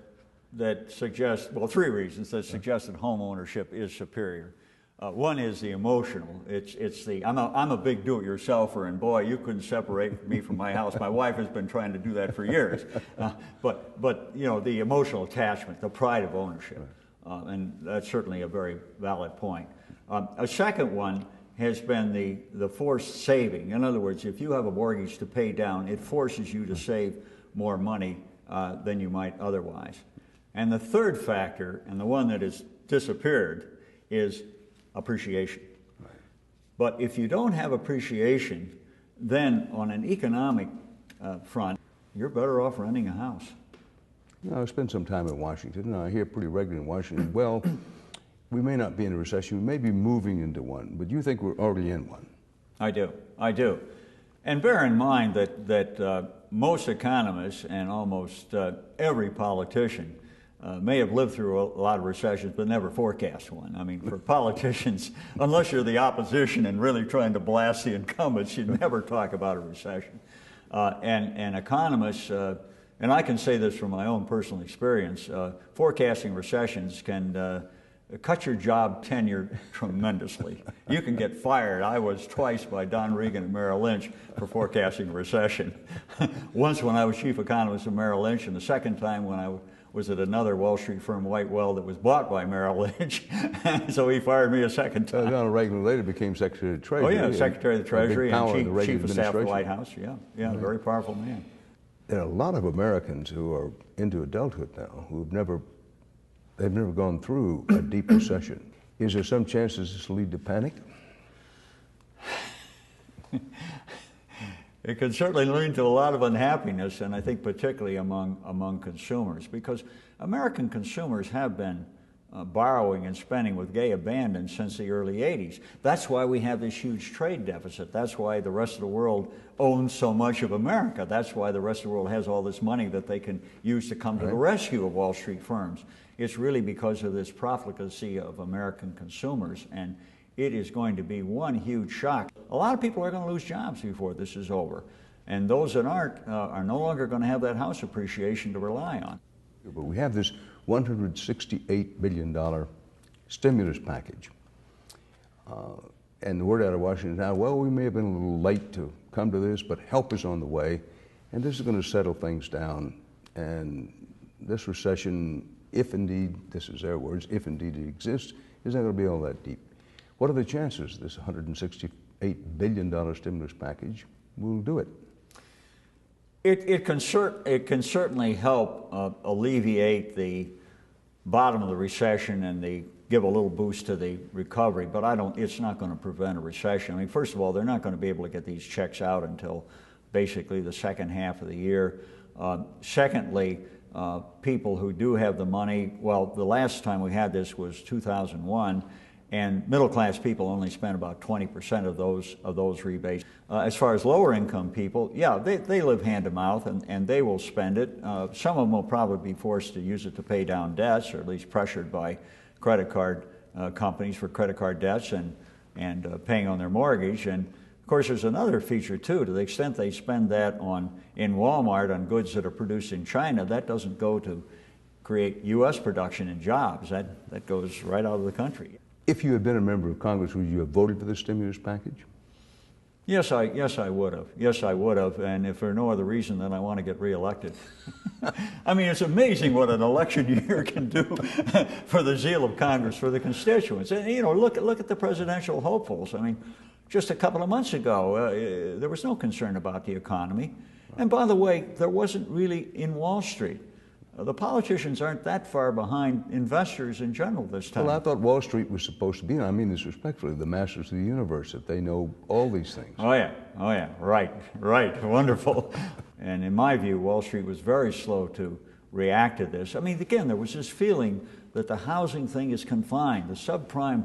suggest, well, three reasons that suggest that home ownership is superior. One is the emotional. It's the, I'm a big do-it-yourselfer, and boy, you couldn't separate me from my house. My wife has been trying to do that for years. But you know, the emotional attachment, the pride of ownership, and that's certainly a very valid point. A second one has been the forced saving. In other words, if you have a mortgage to pay down, it forces you to save more money than you might otherwise. And the third factor, and the one that has disappeared, is appreciation. Right. But if you don't have appreciation, then on an economic front, you're better off renting a house. You know, I spent some time in Washington, and I hear pretty regularly in Washington, well, we may not be in a recession, we may be moving into one, but you think we're already in one? I do. And bear in mind that most economists and almost every politician may have lived through a lot of recessions, but never forecast one. I mean, for politicians, unless you're the opposition and really trying to blast the incumbents, you never talk about a recession. And economists, and I can say this from my own personal experience, forecasting recessions can cut your job tenure tremendously. You can get fired. I was twice by Don Regan and Merrill Lynch for forecasting a recession. Once when I was chief economist of Merrill Lynch, and the second time when I was at another Wall Street firm, Whitewell, that was bought by Merrill Lynch. So he fired me a second time. Donald Reagan later became Secretary of the Treasury. Oh yeah, Secretary of the Treasury and Chief of Staff of the White House. Yeah, right. Very powerful man. There are a lot of Americans who are into adulthood now who've never gone through a deep recession. Is there some chance this will lead to panic? It can certainly lead to a lot of unhappiness, and I think particularly among consumers, because American consumers have been borrowing and spending with gay abandon since the early 80s. That's why we have this huge trade deficit. That's why the rest of the world owns so much of America. That's why the rest of the world has all this money that they can use to come to the rescue of Wall Street firms. It's really because of this profligacy of American consumers, and it is going to be one huge shock. A lot of people are going to lose jobs before this is over, and those that aren't are no longer going to have that house appreciation to rely on. But we have this $168 billion stimulus package. And the word out of Washington now, well, we may have been a little late to come to this, but help is on the way, and this is going to settle things down. And this recession, if indeed, this is their words, if indeed it exists, is not going to be all that deep. What are the chances this $168 billion stimulus package will do it? It can certainly help alleviate the bottom of the recession and give a little boost to the recovery, but it's not going to prevent a recession. I mean, first of all, they're not going to be able to get these checks out until basically the second half of the year. Secondly, people who do have the money, well, the last time we had this was 2001, and middle-class people only spend about 20% of those rebates. As far as lower-income people, yeah, they live hand-to-mouth, and they will spend it. Some of them will probably be forced to use it to pay down debts, or at least pressured by credit card companies for credit card debts and paying on their mortgage. And of course, there's another feature too. To the extent they spend that in Walmart on goods that are produced in China, that doesn't go to create U.S. production and jobs. That goes right out of the country. If you had been a member of Congress, would you have voted for the stimulus package? Yes, I would have. Yes, I would have. And if for no other reason than I want to get reelected. I mean, it's amazing what an election year can do for the zeal of Congress, for the constituents. And look at the presidential hopefuls. I mean, just a couple of months ago, there was no concern about the economy. And by the way, there wasn't really in Wall Street. The politicians aren't that far behind investors in general this time. Well, I thought Wall Street was supposed to be, and I mean this respectfully, the masters of the universe, that they know all these things. Oh yeah, right, wonderful. And in my view, Wall Street was very slow to react to this. I mean, again, there was this feeling that the housing thing is confined. The subprime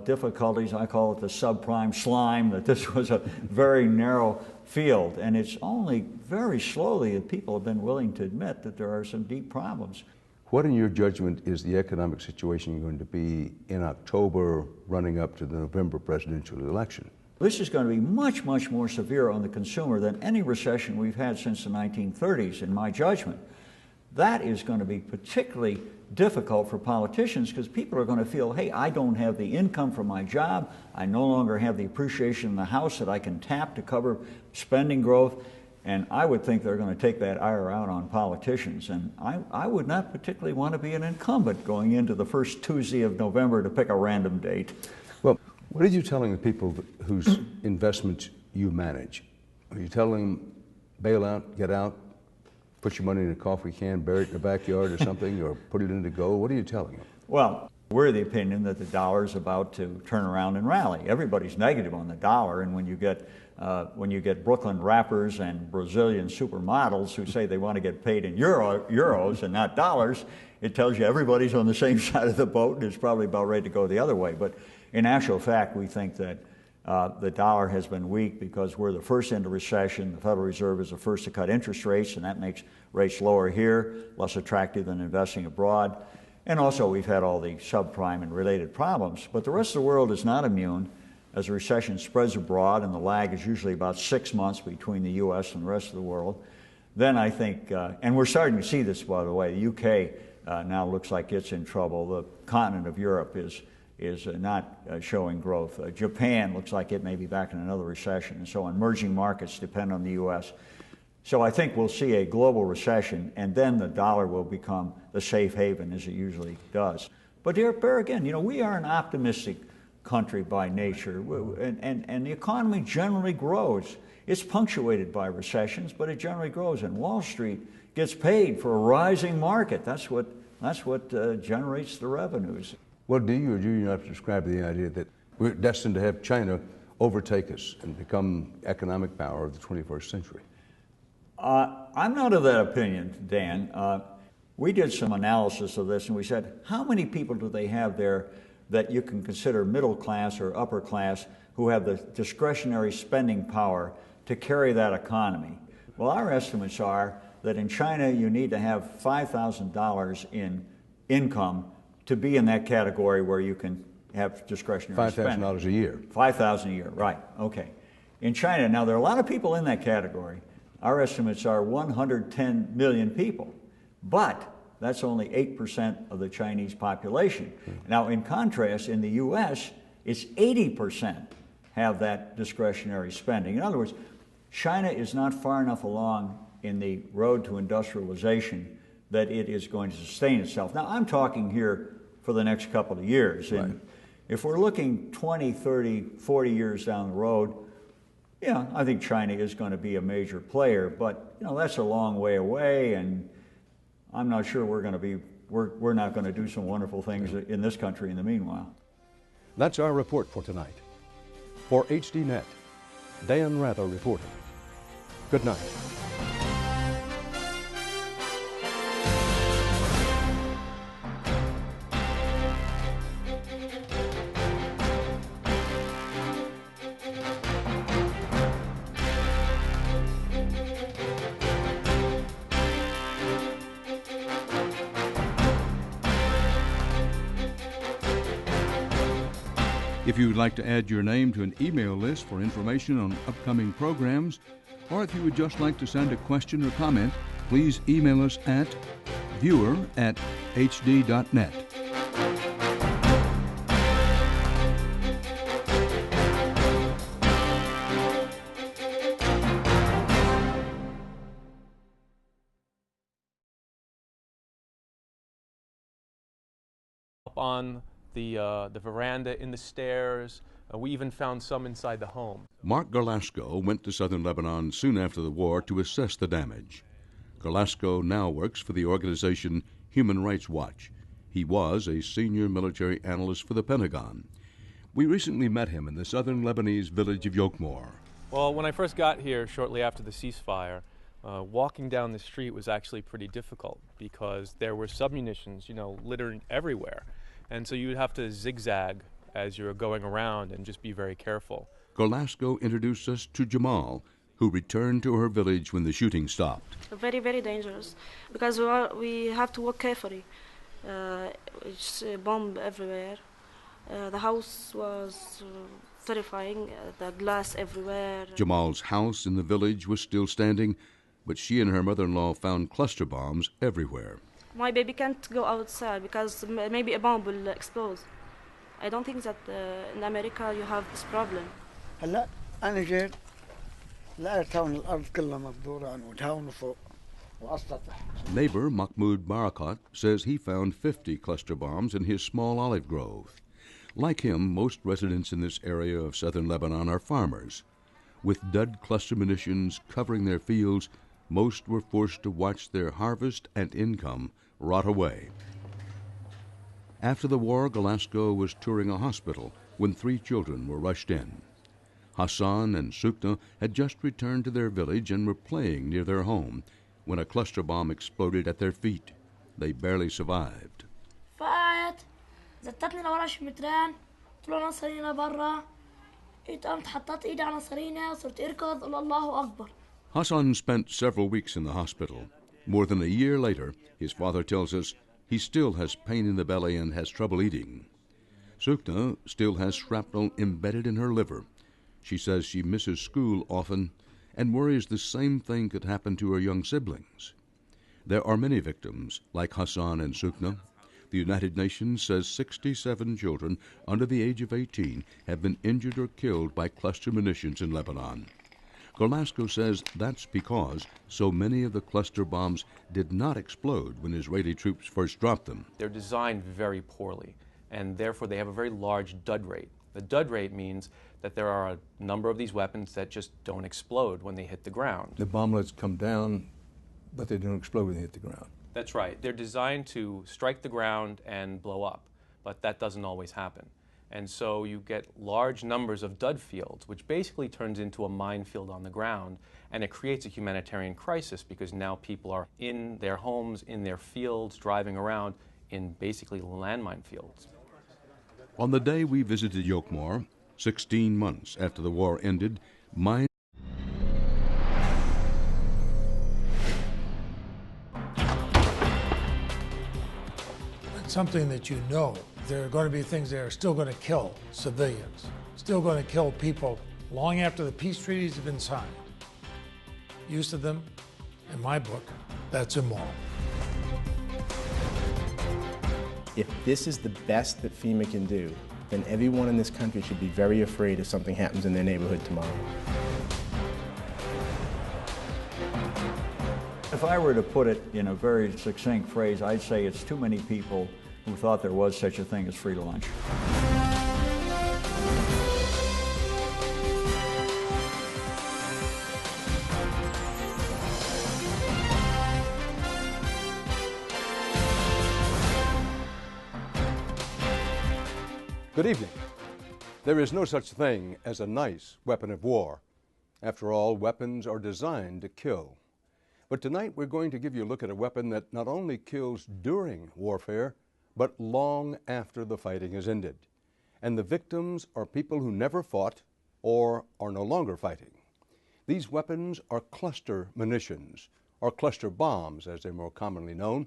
difficulties, I call it the subprime slime, that this was a very narrow field. And it's only very slowly that people have been willing to admit that there are some deep problems. What, in your judgment, is the economic situation going to be in October running up to the November presidential election? This is going to be much, much more severe on the consumer than any recession we've had since the 1930s, in my judgment. That is going to be particularly difficult for politicians because people are going to feel, hey, I don't have the income from my job. I no longer have the appreciation in the house that I can tap to cover spending growth. And I would think they're going to take that ire out on politicians. And I would not particularly want to be an incumbent going into the first Tuesday of November to pick a random date. Well, what are you telling the people whose investments you manage? Are you telling them, bail out, get out, put your money in a coffee can, bury it in the backyard or something, or put it into gold? What are you telling them? Well, we're of the opinion that the dollar is about to turn around and rally. Everybody's negative on the dollar, and when you get Brooklyn rappers and Brazilian supermodels who say they want to get paid in euros and not dollars, it tells you everybody's on the same side of the boat and is probably about ready to go the other way. But in actual fact, we think that the dollar has been weak because we're the first into recession. The Federal Reserve is the first to cut interest rates, and that makes rates lower here, less attractive than investing abroad. And also, we've had all the subprime and related problems. But the rest of the world is not immune. As the recession spreads abroad, and the lag is usually about 6 months between the U.S. and the rest of the world, then I think, and we're starting to see this, by the way, the UK now looks like it's in trouble. The continent of Europe is not showing growth. Japan looks like it may be back in another recession, and so on. Emerging markets depend on the U.S. So I think we'll see a global recession, and then the dollar will become the safe haven, as it usually does. But there again, we are an optimistic country by nature, and the economy generally grows. It's punctuated by recessions, but it generally grows, and Wall Street gets paid for a rising market. That's what generates the revenues. Well, do you or do you not subscribe to the idea that we're destined to have China overtake us and become economic power of the 21st century? I'm not of that opinion, Dan. We did some analysis of this, and we said, how many people do they have there that you can consider middle class or upper class who have the discretionary spending power to carry that economy? Well, our estimates are that in China you need to have $5,000 in income to be in that category where you can have discretionary spending. $5,000 a year. $5,000 a year, right, okay. In China, now there are a lot of people in that category. Our estimates are 110 million people, but that's only 8% of the Chinese population. Now, in contrast, in the U.S., it's 80% have that discretionary spending. In other words, China is not far enough along in the road to industrialization that it is going to sustain itself. Now, I'm talking here for the next couple of years. And if we're looking 20, 30, 40 years down the road, yeah, I think China is going to be a major player, but that's a long way away, and I'm not sure we're not going to do some wonderful things in this country in the meanwhile. That's our report for tonight. For HDNet, Dan Rather reporting. Good night. If you would like to add your name to an email list for information on upcoming programs, or if you would just like to send a question or comment, please email us at viewer@hd.net. On the veranda, in the stairs. We even found some inside the home. Mark Garlasco went to southern Lebanon soon after the war to assess the damage. Garlasco now works for the organization Human Rights Watch. He was a senior military analyst for the Pentagon. We recently met him in the southern Lebanese village of Yokmor. Well, when I first got here shortly after the ceasefire, walking down the street was actually pretty difficult because there were submunitions, littered everywhere. And so you would have to zigzag as you're going around and just be very careful. Garlasco introduced us to Jamal, who returned to her village when the shooting stopped. Very, very dangerous because we have to walk carefully. It's a bomb everywhere. The house was terrifying, the glass everywhere. Jamal's house in the village was still standing, but she and her mother-in-law found cluster bombs everywhere. My baby can't go outside because maybe a bomb will explode. I don't think that in America you have this problem. هلا أنا جيت لقيت هون الأرض كلها مبدورة هون وفوق وأسطح. Neighbor Mahmoud Barakat says he found 50 cluster bombs in his small olive grove. Like him, most residents in this area of southern Lebanon are farmers. With dud cluster munitions covering their fields, most were forced to watch their harvest and income rot away. After the war, Garlasco was touring a hospital when 3 children were rushed in. Hassan and Sukna had just returned to their village and were playing near their home when a cluster bomb exploded at their feet. They barely survived. فقعت زتتني لورا شي مترين طلعوا نصرينا برا قمت حطيت ايدي على نصرينا وصرت اركض قول الله اكبر. Hassan spent several weeks in the hospital. More than a year later, his father tells us he still has pain in the belly and has trouble eating. Sukna still has shrapnel embedded in her liver. She says she misses school often and worries the same thing could happen to her young siblings. There are many victims, like Hassan and Sukna. The United Nations says 67 children under the age of 18 have been injured or killed by cluster munitions in Lebanon. Garlasco says that's because so many of the cluster bombs did not explode when Israeli troops first dropped them. They're designed very poorly, and therefore they have a very large dud rate. The dud rate means that there are a number of these weapons that just don't explode when they hit the ground. The bomblets come down, but they don't explode when they hit the ground. That's right. They're designed to strike the ground and blow up, but that doesn't always happen. And so you get large numbers of dud fields, which basically turns into a minefield on the ground, and it creates a humanitarian crisis because now people are in their homes, in their fields, driving around in basically landmine fields. On the day we visited Yokmor, 16 months after the war ended, It's something that you know. There are going to be things that are still going to kill civilians, still going to kill people long after the peace treaties have been signed. Use of them, in my book, that's immoral. If this is the best that FEMA can do, then everyone in this country should be very afraid if something happens in their neighborhood tomorrow. If I were to put it in a very succinct phrase, I'd say it's too many people who thought there was such a thing as free lunch. Good evening. There is no such thing as a nice weapon of war. After all, weapons are designed to kill. But tonight we're going to give you a look at a weapon that not only kills during warfare, but long after the fighting is ended. And the victims are people who never fought or are no longer fighting. These weapons are cluster munitions, or cluster bombs as they're more commonly known.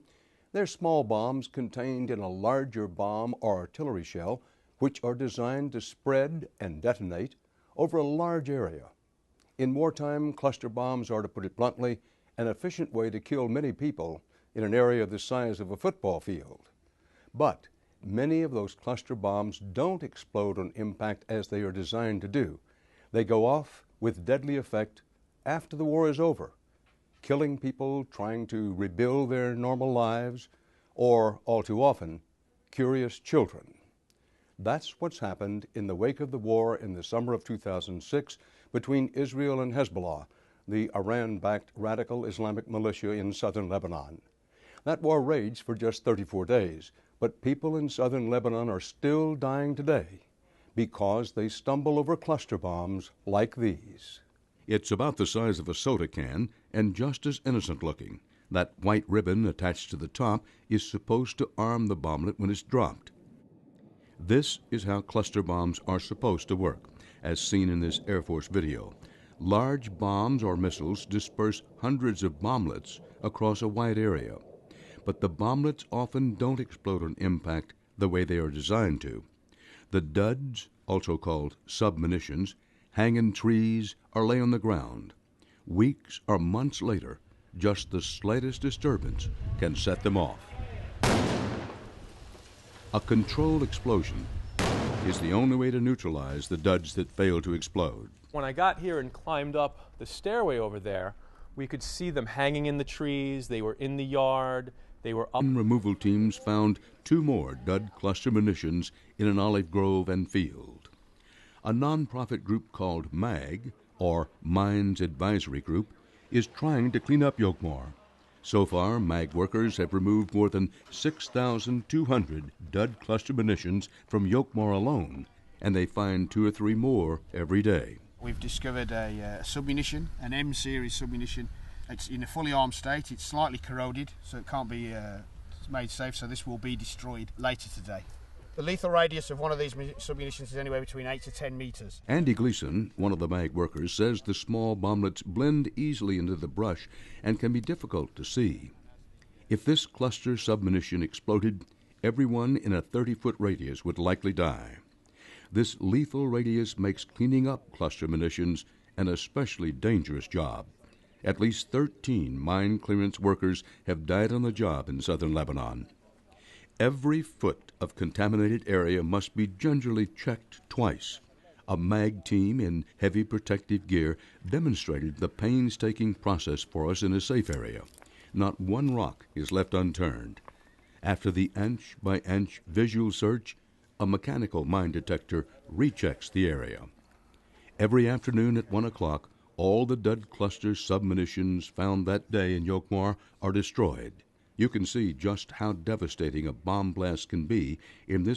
They're small bombs contained in a larger bomb or artillery shell which are designed to spread and detonate over a large area. In wartime, cluster bombs are, to put it bluntly, an efficient way to kill many people in an area the size of a football field. But many of those cluster bombs don't explode on impact as they are designed to do. They go off with deadly effect after the war is over, killing people trying to rebuild their normal lives, or, all too often, curious children. That's what's happened in the wake of the war in the summer of 2006 between Israel and Hezbollah, the Iran-backed radical Islamic militia in southern Lebanon. That war raged for just 34 days, but people in southern Lebanon are still dying today because they stumble over cluster bombs like these. It's about the size of a soda can and just as innocent looking. That white ribbon attached to the top is supposed to arm the bomblet when it's dropped. This is how cluster bombs are supposed to work, as seen in this Air Force video. Large bombs or missiles disperse hundreds of bomblets across a wide area, but the bomblets often don't explode on impact the way they are designed to. The duds, also called submunitions, hang in trees or lay on the ground. Weeks or months later, just the slightest disturbance can set them off. A controlled explosion is the only way to neutralize the duds that fail to explode. When I got here and climbed up the stairway over there, we could see them hanging in the trees, they were in the yard, they were up. Removal teams found 2 more dud cluster munitions in an olive grove and field. A non-profit group called MAG, or Mines Advisory Group, is trying to clean up Yokmar. So far, MAG workers have removed more than 6,200 dud cluster munitions from Yokmar alone, and they find 2 or 3 more every day. We've discovered a submunition, an M-series submunition. It's in a fully armed state. It's slightly corroded, so it can't be made safe, so this will be destroyed later today. The lethal radius of one of these submunitions is anywhere between 8 to 10 meters. Andy Gleason, one of the MAG workers, says the small bomblets blend easily into the brush and can be difficult to see. If this cluster submunition exploded, everyone in a 30-foot radius would likely die. This lethal radius makes cleaning up cluster munitions an especially dangerous job. At least 13 mine clearance workers have died on the job in southern Lebanon. Every foot of contaminated area must be gingerly checked twice. A MAG team in heavy protective gear demonstrated the painstaking process for us in a safe area. Not one rock is left unturned. After the inch-by-inch visual search, a mechanical mine detector rechecks the area. Every afternoon at 1 o'clock, all the dud cluster submunitions found that day in Yokmar are destroyed. You can see just how devastating a bomb blast can be in this